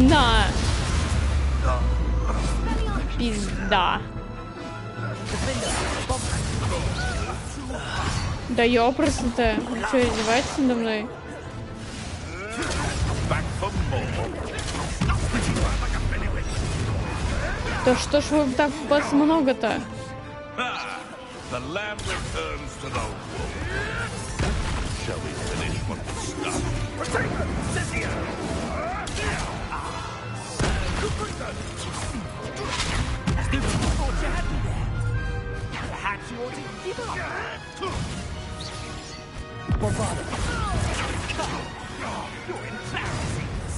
Speaker 1: На! Пизда. Да ёпросто-то. Вы что, издеваетесь надо мной? Да что ж вы так вас много-то?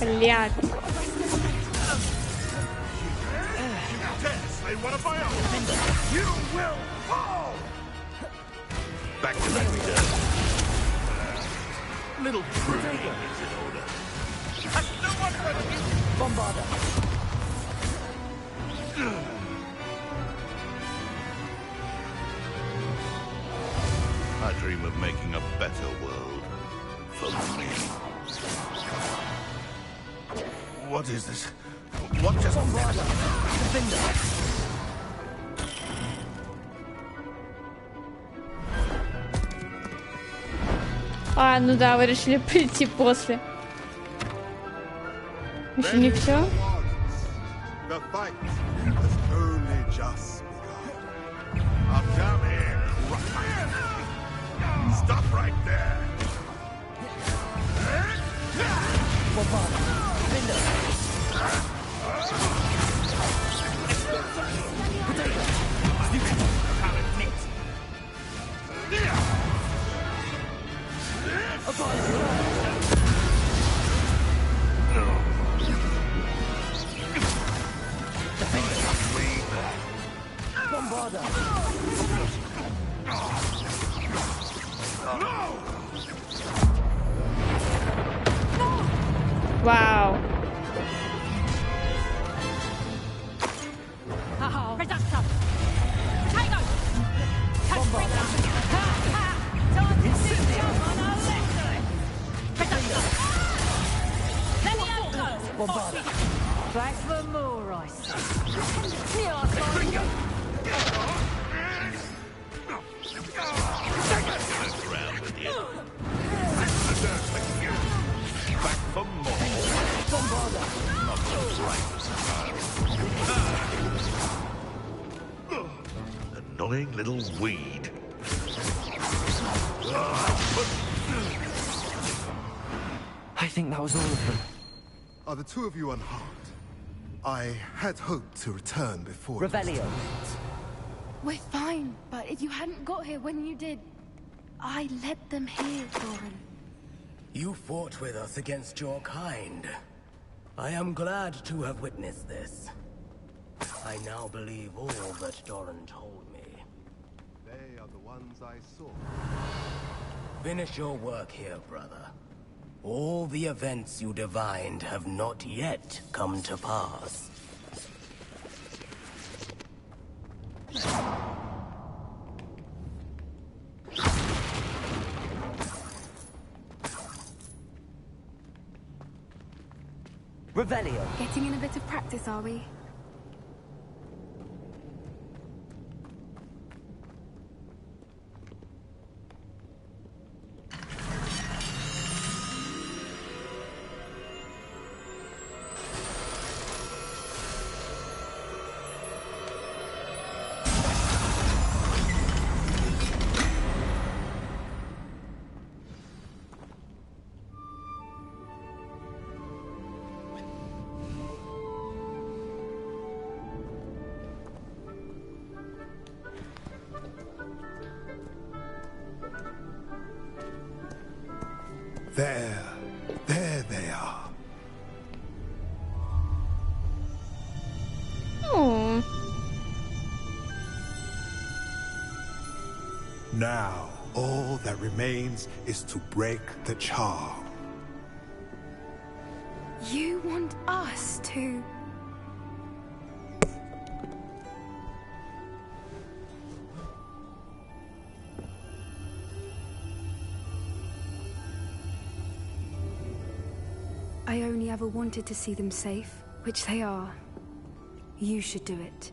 Speaker 1: Блядь.
Speaker 2: Little prude is in order. Has no one heard of you? Bombarder. I dream of making a better world for me. What is this? What just...
Speaker 1: А, ну да, вы решили прийти после. Еще не все?
Speaker 11: The fight has only just begun.
Speaker 2: I'm down here. Stop right there.
Speaker 1: Вау.
Speaker 7: Back for more, I see.
Speaker 2: Back for more. Not so right. Annoying little weed.
Speaker 4: I think that was all of them.
Speaker 11: Are the two of you unharmed? I had hoped to return before...
Speaker 7: Revelio.
Speaker 12: We're fine, but if you hadn't got here when you did, I led them here, Doran.
Speaker 13: You fought with us against your kind. I am glad to have witnessed this. I now believe all that Doran told me.
Speaker 11: They are the ones I saw.
Speaker 13: Finish your work here, brother. All the events you divined have not yet come to pass.
Speaker 7: Revelio.
Speaker 12: Getting in a bit of practice, are we?
Speaker 11: There they are.
Speaker 1: Oh.
Speaker 11: Now, all that remains is to break the charm.
Speaker 12: You want us to... I only ever wanted to see them safe, which they are. You should do it.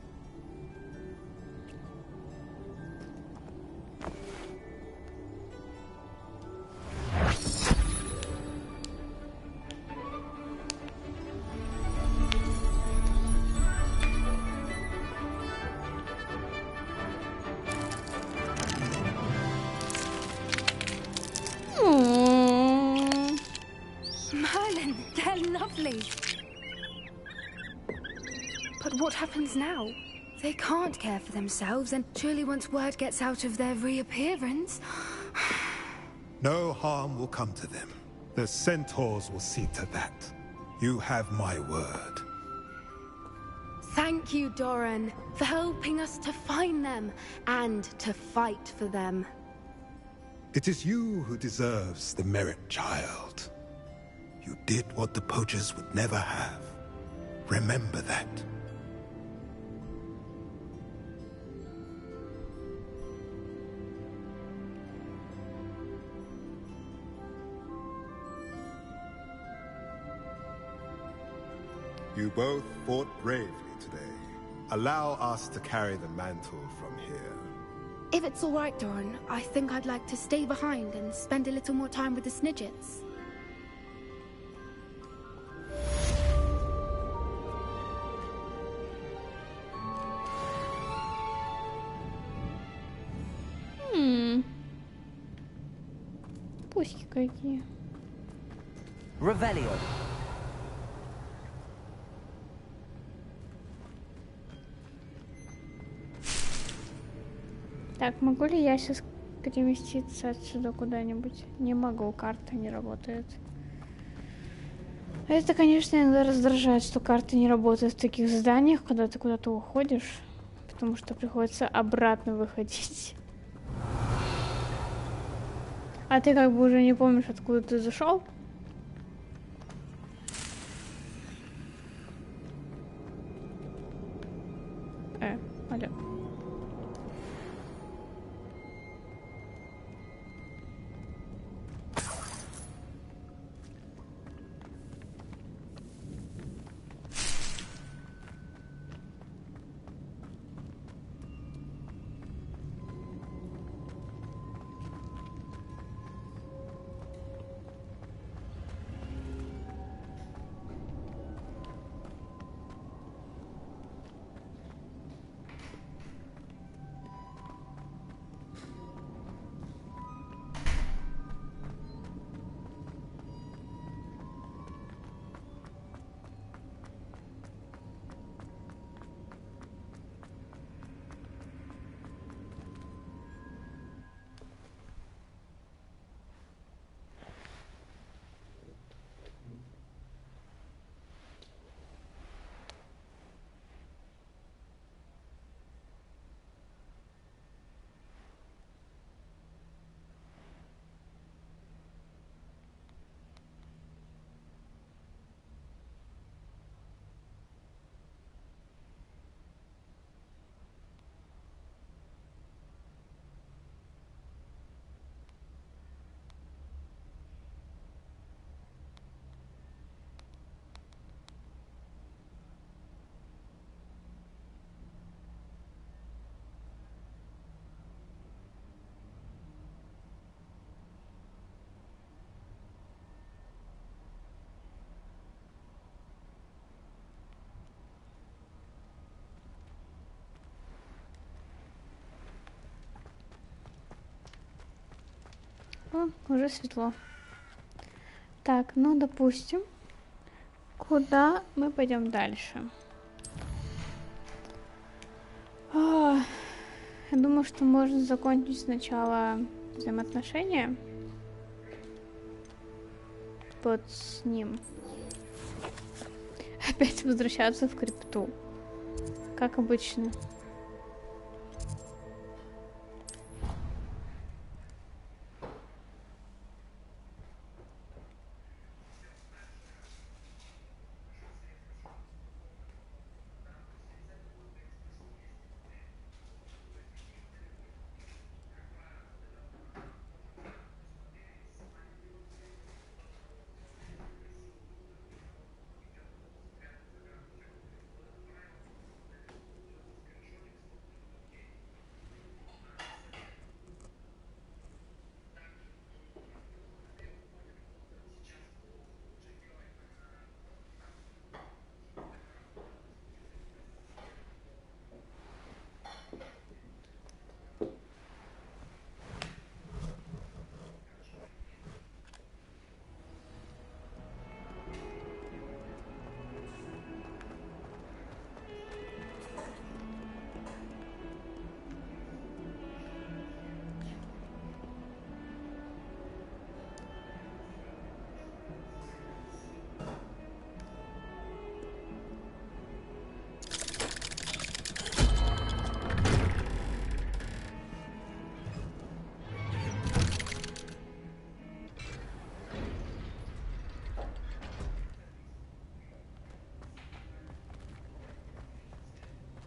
Speaker 12: Excellent. They're lovely. But what happens now? They can't care for themselves, and surely once word gets out of their reappearance...
Speaker 14: No harm will come to them. The centaurs will see to that. You have my word.
Speaker 12: Thank you, Doran, for helping us to find them and to fight for them.
Speaker 14: It is you who deserves the merit, child. You did what the poachers would never have. Remember that. You both fought bravely today. Allow us to carry the mantle from here.
Speaker 12: If it's all right, Doran, I think I'd like to stay behind and spend a little more time with the Snidgets.
Speaker 1: Пуськи какие.
Speaker 7: Revelio.
Speaker 1: Так, могу ли я сейчас переместиться отсюда куда-нибудь? Не могу, карта не работает. Это, конечно, иногда раздражает, что карта не работает в таких зданиях, когда ты куда-то уходишь, потому что приходится обратно выходить. А ты как бы уже не помнишь, откуда ты зашел? Алло. О, уже светло. Так, ну, допустим, куда мы пойдем дальше? Я думаю, что можно закончить сначала взаимоотношения. Вот с ним. Опять возвращаться в крипту. Как обычно.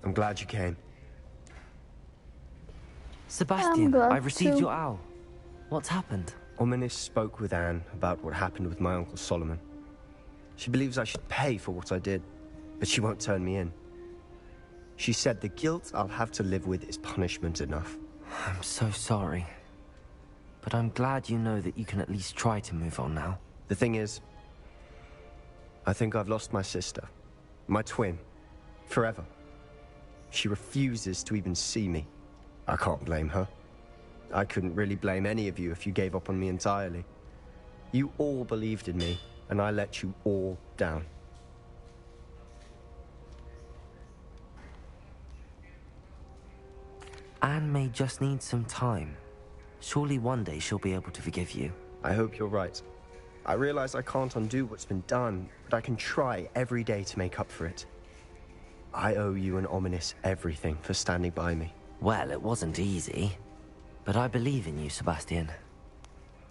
Speaker 9: I'm glad you came.
Speaker 4: Sebastian, I've received your owl. What's happened?
Speaker 9: Ominis spoke with Anne about what happened with my Uncle Solomon. She believes I should pay for what I did, but she won't turn me in. She said the guilt I'll have to live with is punishment enough.
Speaker 4: I'm so sorry. But I'm glad you know that you can at least try to move on now.
Speaker 9: The thing is, I think I've lost my sister, my twin, forever. She refuses to even see me. I can't blame her. I couldn't really blame any of you if you gave up on me entirely. You all believed in me, and I let you all down.
Speaker 4: Anne may just need some time. Surely one day she'll be able to forgive you.
Speaker 9: I hope you're right. I realize I can't undo what's been done, but I can try every day to make up for it. I owe you and Ominis everything for standing by me.
Speaker 4: Well, it wasn't easy. But I believe in you, Sebastian.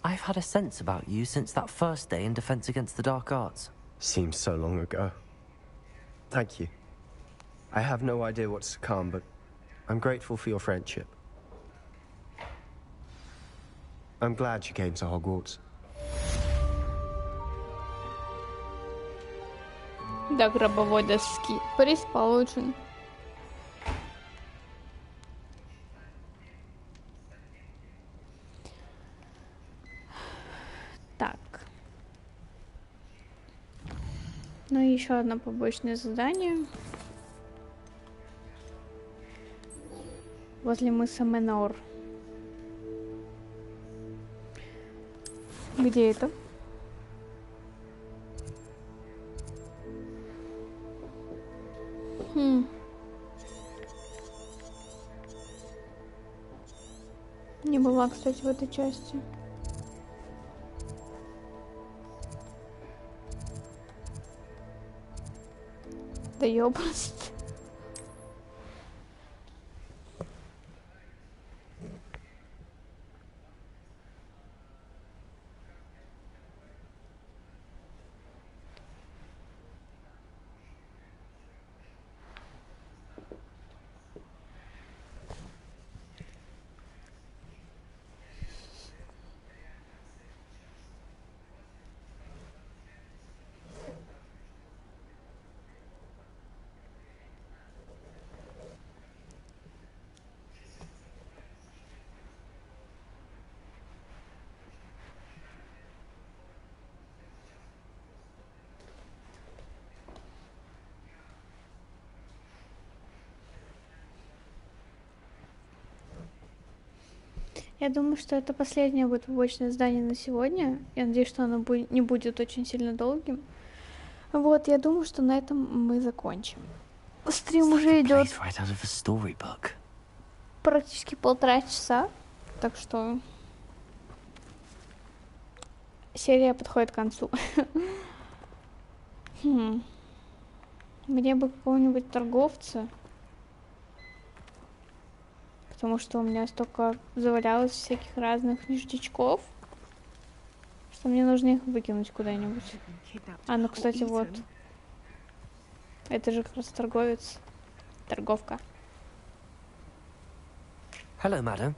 Speaker 4: I've had a sense about you since that first day in Defense Against the Dark Arts.
Speaker 9: Seems so long ago. Thank you. I have no idea what's to come, but I'm grateful for your friendship. I'm glad you came to Hogwarts.
Speaker 1: До гробовой доски. Приз получен. Так. Ну и еще одно побочное задание. Возле мыса Менор. Где это? Не была, кстати, в этой части. Да ёбаный. Я думаю, что это последнее будет побочное задание на сегодня. Я надеюсь, что оно не будет очень сильно долгим. Вот, я думаю, что на этом мы закончим. Стрим уже идет практически 1,5 часа, так что серия подходит к концу. Мне бы какого-нибудь торговца. Потому что у меня столько завалялось всяких разных ништячков, что мне нужно их выкинуть куда-нибудь. А, ну, кстати, вот. Это же как раз торговец. Торговка.
Speaker 4: Hello, madam.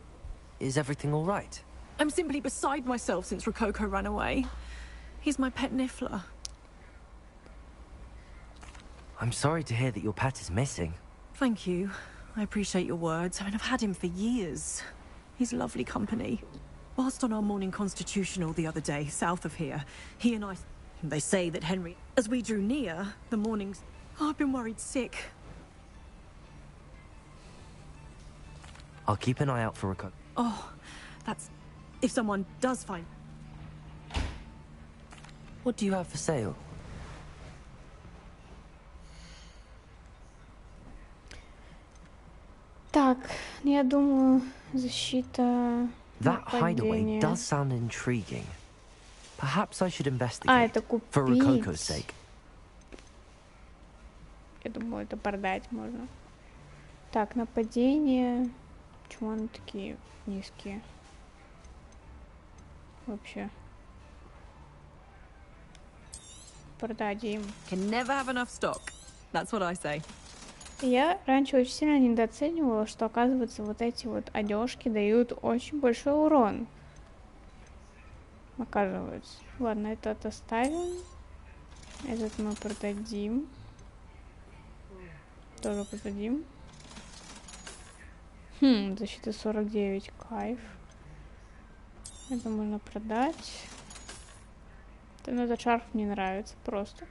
Speaker 4: Is everything all right?
Speaker 15: I'm simply beside myself since Rococo ran away. He's my pet Niffler.
Speaker 4: I'm sorry to hear that your pet is missing.
Speaker 15: Thank you. I appreciate your words. I mean, I've had him for years. He's lovely company. Whilst on our morning constitutional the other day, south of here, he and I... They say that Henry... As we drew near, the mornings... Oh, I've been worried sick.
Speaker 4: I'll keep an eye out for Rococo.
Speaker 15: Oh, that's... If someone does find...
Speaker 4: What do you have for sale?
Speaker 1: Так, я думаю, защита.
Speaker 4: That hideaway does sound intriguing. Perhaps I should investigate
Speaker 1: это купить.
Speaker 4: For Rococo's sake.
Speaker 1: Я думаю, это продать можно. Так, нападение. Почему они такие низкие? Вообще. Продадим.
Speaker 15: Can never have enough stock. That's what I say.
Speaker 1: Я раньше очень сильно недооценивала, что, оказывается, вот эти вот одежки дают очень большой урон. Оказывается. Ладно, этот оставим. Этот мы продадим. Тоже продадим. Защита 49, кайф. Это можно продать. Но этот шарф мне нравится просто.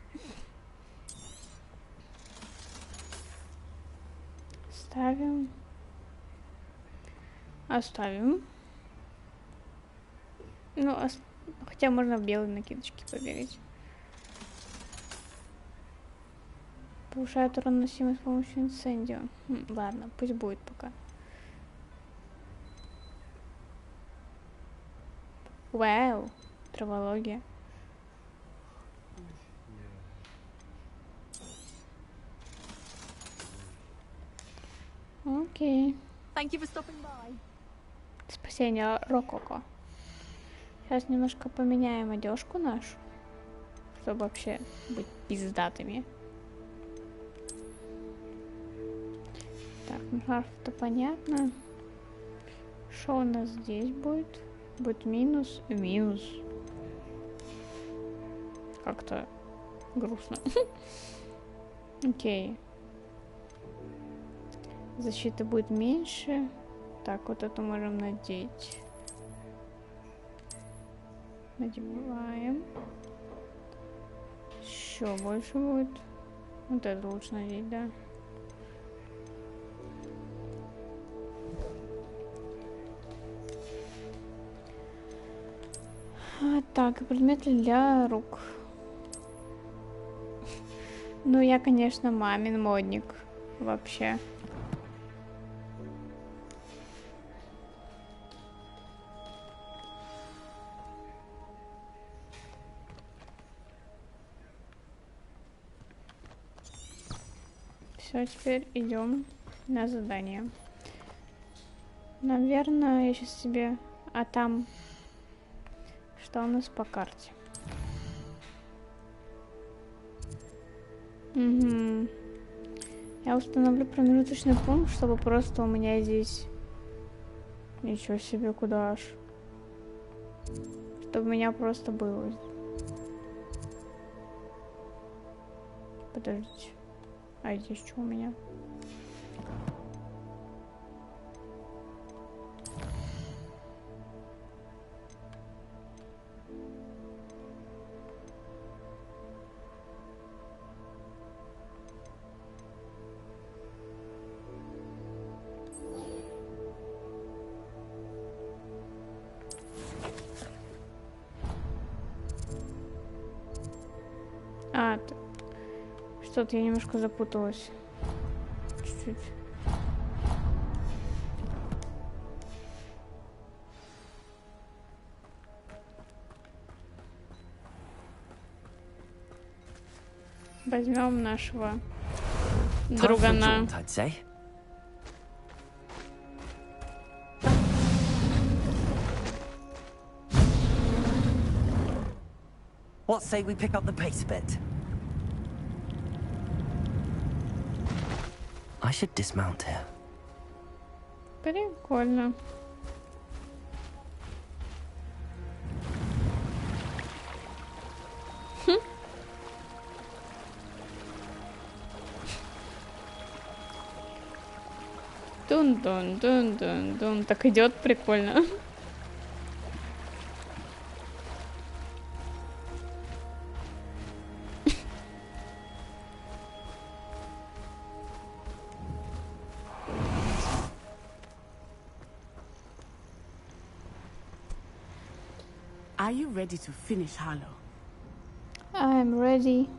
Speaker 1: Ставим. Оставим. Ну, хотя можно в белой накидочке побегать. Повышает уроносимость с помощью инцендио. Ладно, пусть будет пока. Вау, травология. Окей. Спасение Рококо. Сейчас немножко поменяем одежку нашу, чтобы вообще быть пиздатыми. Так, ну шарф-то понятно. Что у нас здесь будет? Будет минус и минус. Как-то грустно. Окей. Защита будет меньше. Так, вот это можем надеть. Надеваем. Еще больше будет. Вот это лучше надеть, да. Так, предметы для рук. Ну, я, конечно, мамин модник. Вообще. Все, теперь идем на задание. Наверное, я сейчас себе... А там... Что у нас по карте? Угу. Я установлю промежуточный пункт, чтобы просто у меня здесь... Ничего себе, куда аж. Чтобы у меня просто было. Подождите. А здесь что у меня? Что-то я немножко запуталась. Чуть-чуть. Возьмем нашего другана.
Speaker 4: What say we pick up the pace a bit? I should dismount here.
Speaker 1: Прикольно. Дун-дун-дун-дун-дун. Так идет прикольно.
Speaker 16: Are you ready to finish Harlow?
Speaker 1: I'm ready.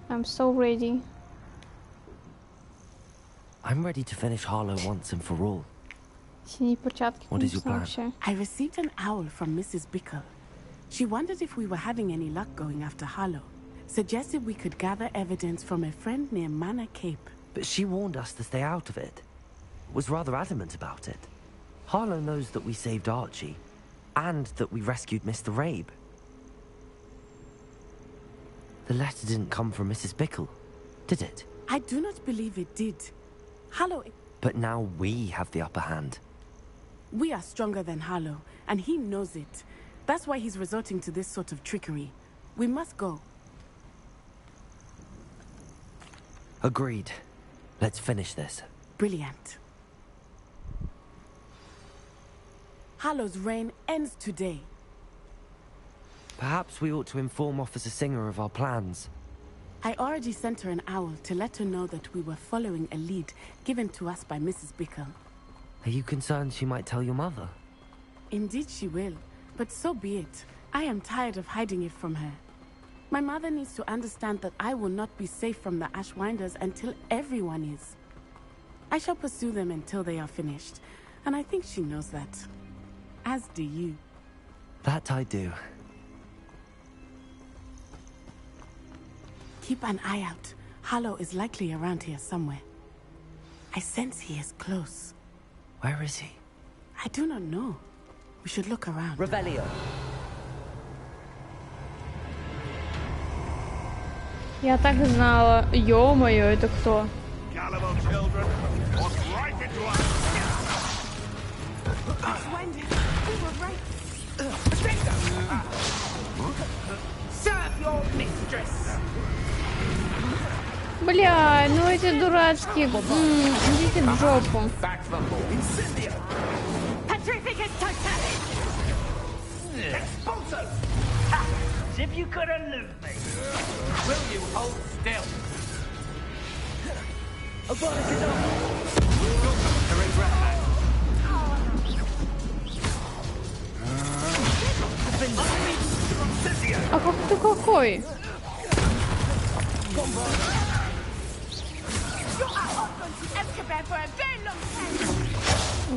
Speaker 1: I'm so ready.
Speaker 4: I'm ready to finish Harlow once and for all. What is your plan?
Speaker 16: I received an owl from Mrs. Bickle. She wondered if we were having any luck going after Harlow. Suggested we could gather evidence from a friend near Manor Cape.
Speaker 4: But she warned us to stay out of it. Was rather adamant about it. Harlow knows that we saved Archie. And that we rescued Mr. Rabe. The letter didn't come from Mrs. Bickle, did it?
Speaker 16: I do not believe it did. Harlow...
Speaker 4: But now we have the upper hand.
Speaker 16: We are stronger than Harlow, and he knows it. That's why he's resorting to this sort of trickery. We must go.
Speaker 4: Agreed. Let's finish this.
Speaker 16: Brilliant. Harlow's reign ends today.
Speaker 4: Perhaps we ought to inform Officer Singer of our plans.
Speaker 16: I already sent her an owl to let her know that we were following a lead given to us by Mrs. Bickle.
Speaker 4: Are you concerned she might tell your mother?
Speaker 16: Indeed she will, but so be it. I am tired of hiding it from her. My mother needs to understand that I will not be safe from the Ashwinders until everyone is. I shall pursue them until they are finished, and I think she knows that. As do you.
Speaker 4: That I do.
Speaker 16: Keep an eye out. Harlow is likely around here somewhere. I sense he is close.
Speaker 4: Where is he?
Speaker 16: I do not know. We should look around.
Speaker 7: Revelio.
Speaker 1: Я так и знала. Ё-моё, это кто? Бля, ну эти дурацкие. Идите в жопу.
Speaker 17: If you could elude me, will you hold still? You're going to regret that.
Speaker 1: А как ты какой?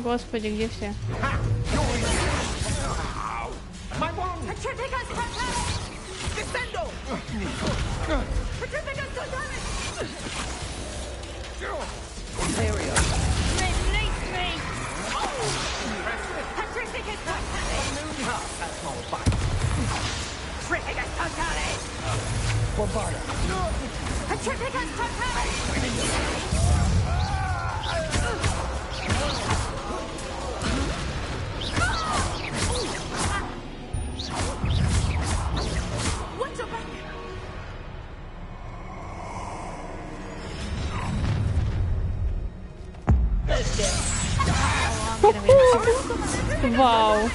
Speaker 1: Господи, где все? Вау.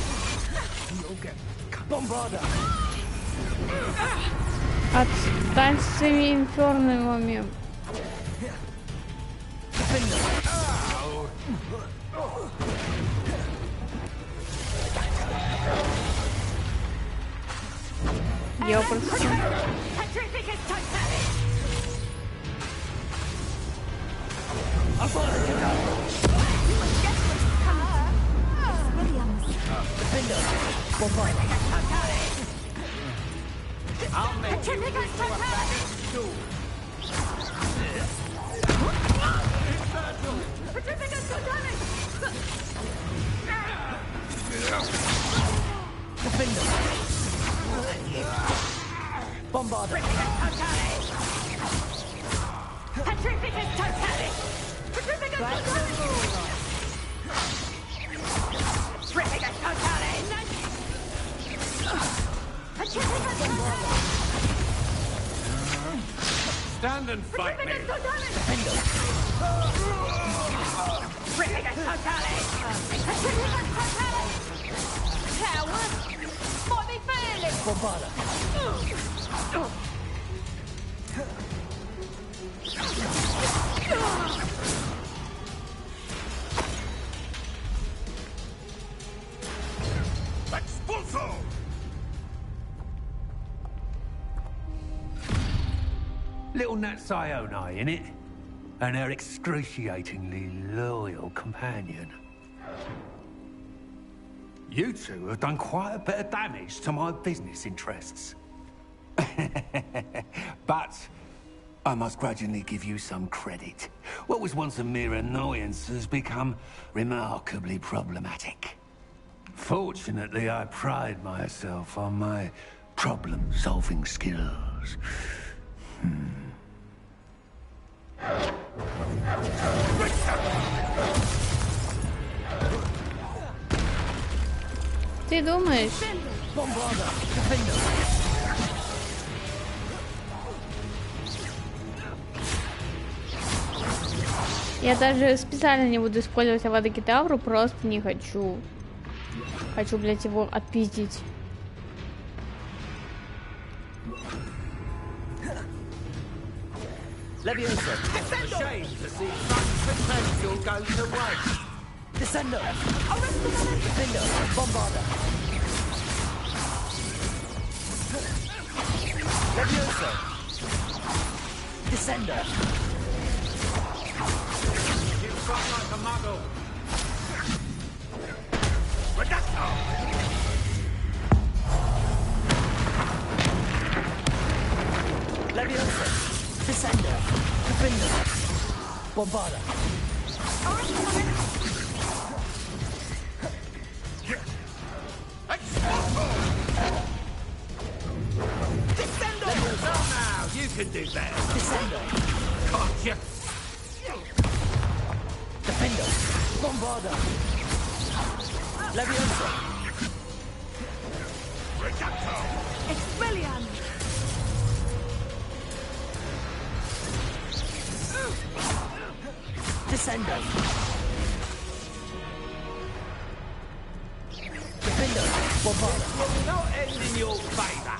Speaker 1: Отстань с своими инфернами. Ёпрст.
Speaker 17: I'll make you into a bag of stew.
Speaker 7: Bombarder.
Speaker 17: Petrificus totalis. Petrificus totalis. Petrificus totalis. Stand and fight me. Coward! Might be failing!
Speaker 7: Bombarder.
Speaker 2: Expulso!
Speaker 18: Little Nat Sione, innit? And her excruciatingly loyal companion. You two have done quite a bit of damage to my business interests. But I must grudgingly give you some credit. What was once a mere annoyance has become remarkably problematic. Fortunately, I pride myself on my problem-solving skills.
Speaker 1: Ты думаешь? Я даже специально не буду использовать Авада Кентавру, просто не хочу. Хочу, блядь, его отпиздить.
Speaker 17: Leviosa. Ashamed to see such potential go to waste. Descendo. Descendo. Bombarda. Leviosa. Descendo. You fight like a muggle. Reducto. Leviosa. Descendo. Defendo. Bombarda. Descendo. Now you can do that. Descendo. Gotcha. Defendo. Bombarda. Leviosa. Reducto. Expelliarmus. Descendo. Defendo. Bombarda. Will not end in your favor.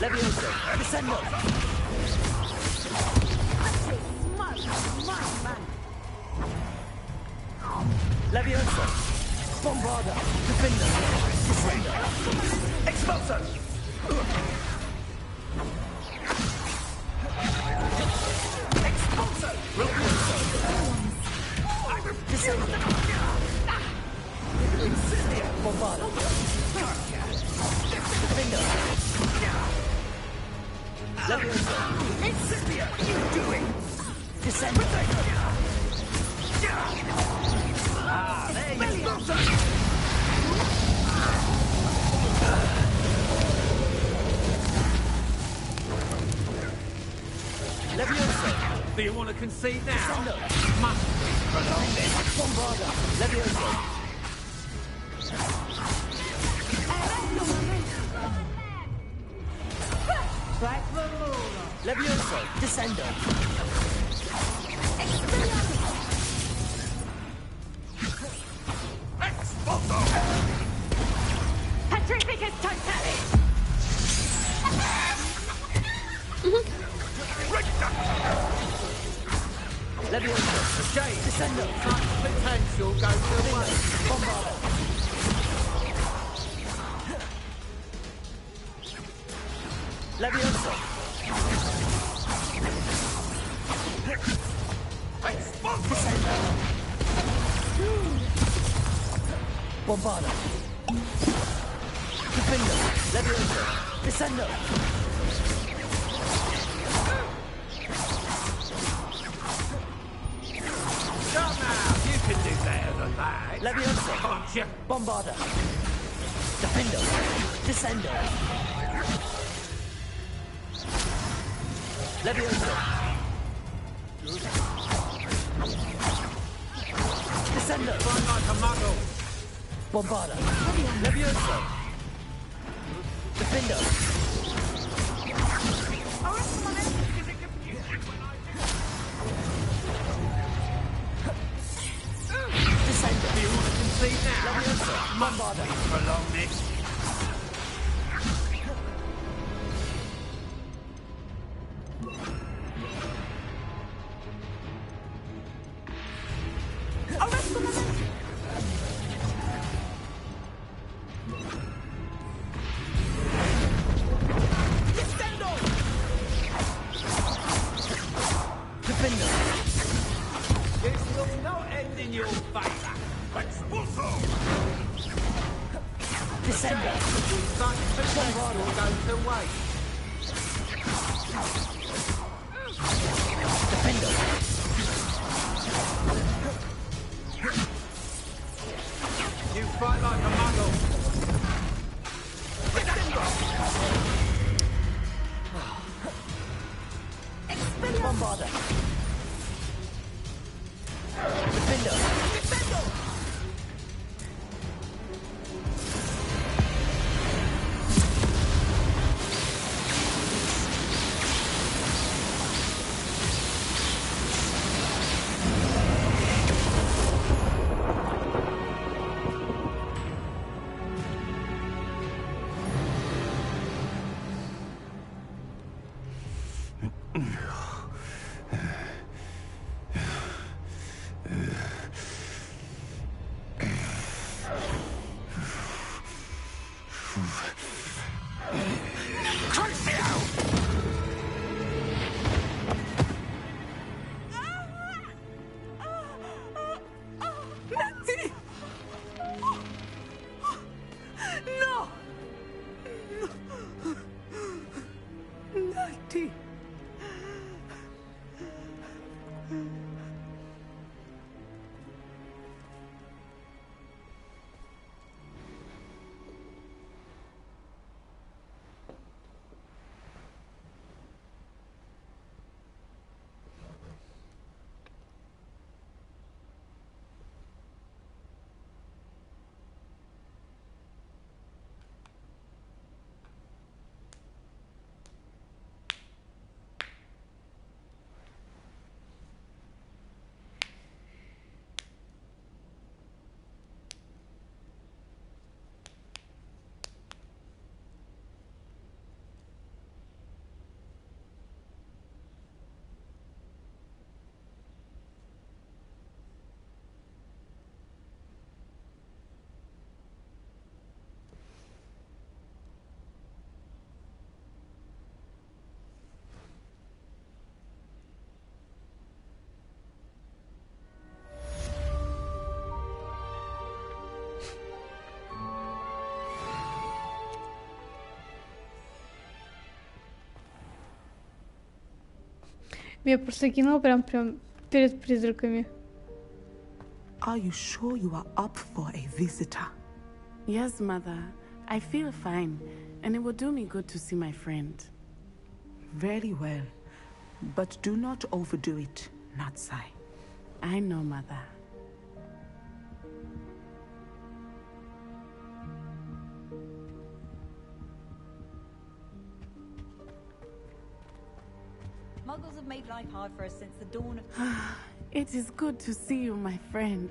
Speaker 17: Leviosa. Descendo. Leviosa. Bombarda. Defendo. Descendo. Expulso. Expulso! Repulso! Descendo! Incendia! Bombarda! Defendo! Leviosa! Incendia! Doing! Descendo! Ah, there you go! Leviosa! Do you want to concede now? Descendo. Must be prolonged then. Bombarda! Leviosa! Strike the moon! Leviosa! Descendo! Expulso! Petrificus totalis! Leviosa, shade, descendo, such potential goes away. Bombarda. Leviosa. Descendo. Bombarda. Defendo. Leviosa. Descendo. Leviosa. Gotcha. Bombarda. Defendo. Descendo. Leviosa. Descendo. Fight like a muggle. Bombarda. Leviosa. Defendo. Descendo. Do you want to concede now? Leviosa. Bombarda. Prolong this. Bombarda. Defender.
Speaker 1: Меня просто кинуло прям перед призраками.
Speaker 19: Are you sure you are up for a visitor?
Speaker 16: Yes, Mother. I feel fine, and it will do me good to see my friend.
Speaker 19: Very well. But do not overdo it, Natsai.
Speaker 16: I know, Mother.
Speaker 20: Muggles have made life hard for us since the dawn of...
Speaker 16: It is good to see you, my friend.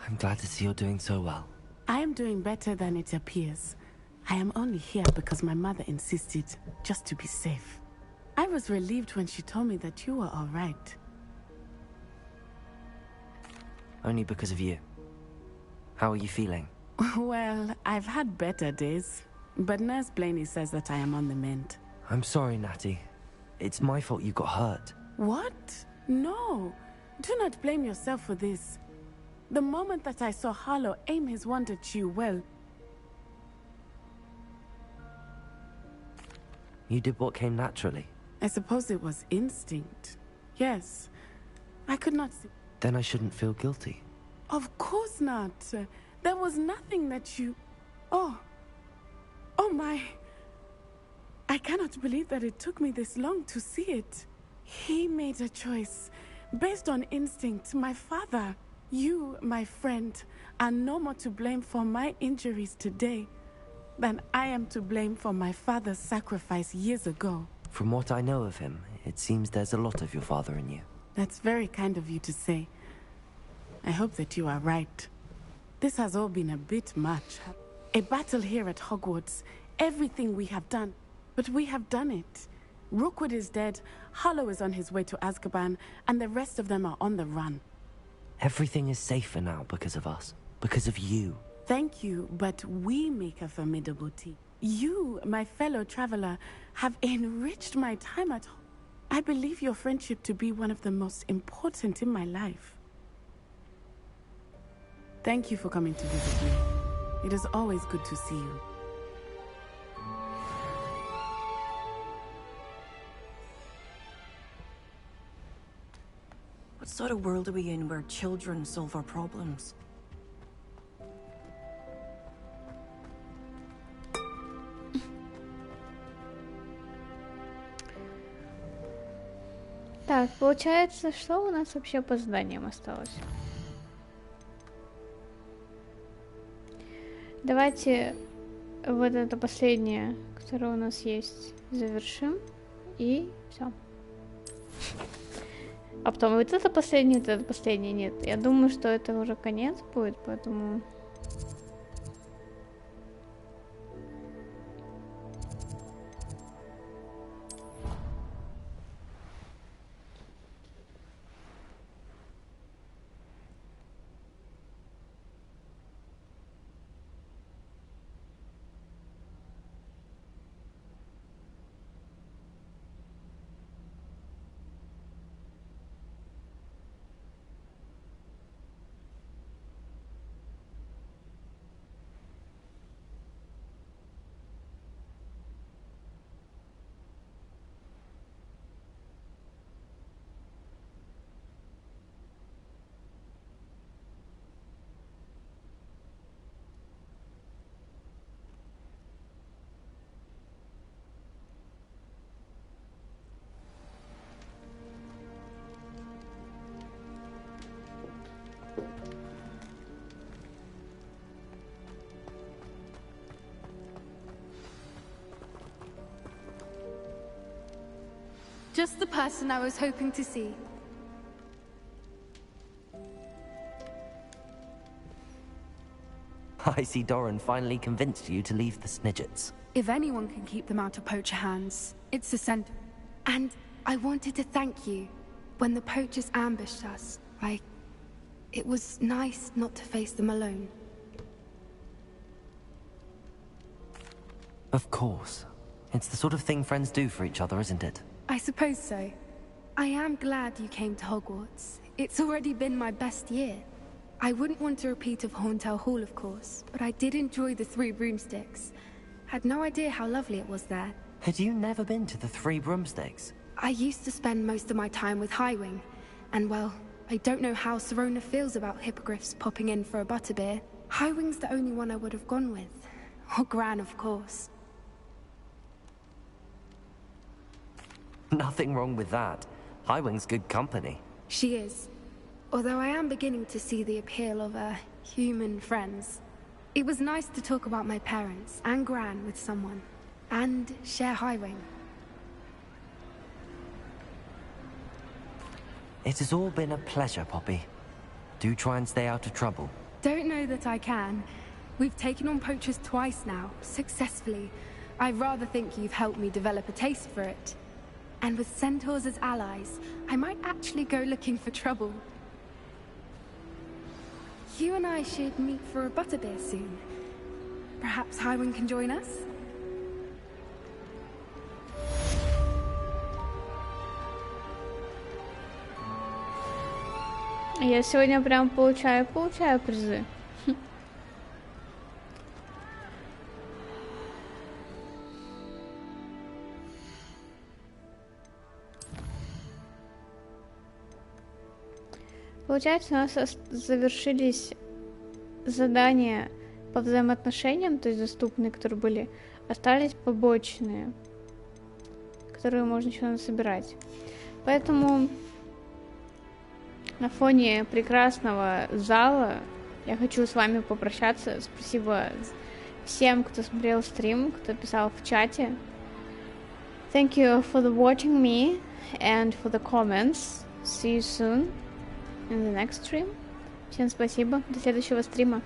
Speaker 4: I'm glad to see you're doing so well.
Speaker 16: I am doing better than it appears. I am only here because my mother insisted, just to be safe. I was relieved when she told me that you were all right.
Speaker 4: Only because of you. How are you feeling?
Speaker 16: Well, I've had better days, but Nurse Blaney says that I am on the mend.
Speaker 4: I'm sorry, Natty. It's my fault you got hurt.
Speaker 16: What? No. Do not blame yourself for this. The moment that I saw Harlow aim his wand at you, well...
Speaker 4: You did what came naturally.
Speaker 16: I suppose it was instinct. Yes. I could not see...
Speaker 4: Then I shouldn't feel guilty.
Speaker 16: Of course not. There was nothing that you... Oh. Oh my... I cannot believe that it took me this long to see it. He made a choice based on instinct. My father, you, my friend, are no more to blame for my injuries today than I am to blame for my father's sacrifice years ago.
Speaker 4: From what I know of him, it seems there's a lot of your father in you.
Speaker 16: That's very kind of you to say. I hope that you are right. This has all been a bit much. A battle here at Hogwarts, everything we have done. But we have done it. Rookwood is dead, Harlow is on his way to Azkaban, and the rest of them are on the run.
Speaker 4: Everything is safer now because of us. Because of you.
Speaker 16: Thank you, but we make a formidable team. You, my fellow traveler, have enriched my time at home. I believe your friendship to be one of the most important in my life. Thank you for coming to visit me. It is always good to see you.
Speaker 15: What sort of world are we in where children solve our problems?
Speaker 1: Так, получается, что у нас вообще по заданиям осталось? Давайте вот это последнее, которое у нас есть, завершим. И все. А потом вот это последнее, нет. Я думаю, что это уже конец будет, поэтому...
Speaker 12: Just the person I was hoping to see.
Speaker 4: I see Doran finally convinced you to leave the Snidgets.
Speaker 12: If anyone can keep them out of poacher hands, it's the center. And I wanted to thank you. When the poachers ambushed us, it was nice not to face them alone.
Speaker 4: Of course. It's the sort of thing friends do for each other, isn't it?
Speaker 12: I suppose so. I am glad you came to Hogwarts. It's already been my best year. I wouldn't want a repeat of Horntail Hall, of course, but I did enjoy the Three Broomsticks. Had no idea how lovely it was there.
Speaker 4: Had you never been to the Three Broomsticks?
Speaker 12: I used to spend most of my time with Highwing, and well, I don't know how Serona feels about hippogriffs popping in for a butterbeer. Highwing's the only one I would have gone with. Or Gran, of course.
Speaker 4: Nothing wrong with that. Highwing's good company.
Speaker 12: She is. Although I am beginning to see the appeal of human friends. It was nice to talk about my parents and Gran with someone. And share Highwing.
Speaker 4: It has all been a pleasure, Poppy. Do try and stay out of trouble.
Speaker 12: Don't know that I can. We've taken on poachers twice now, successfully. I rather think you've helped me develop a taste for it. And with centaurs as allies, I might actually go looking for trouble. You and I should meet for a butterbeer soon. Perhaps Highwing can join us?
Speaker 1: Я сегодня прям получаю призы. Получается, у нас завершились задания по взаимоотношениям, то есть доступные, которые были. Остались побочные, которые можно еще насобирать. Поэтому на фоне прекрасного зала я хочу с вами попрощаться. Спасибо всем, кто смотрел стрим, кто писал в чате. Thank you for watching me and for the comments. See you soon in the next stream. Всем спасибо. До следующего стрима.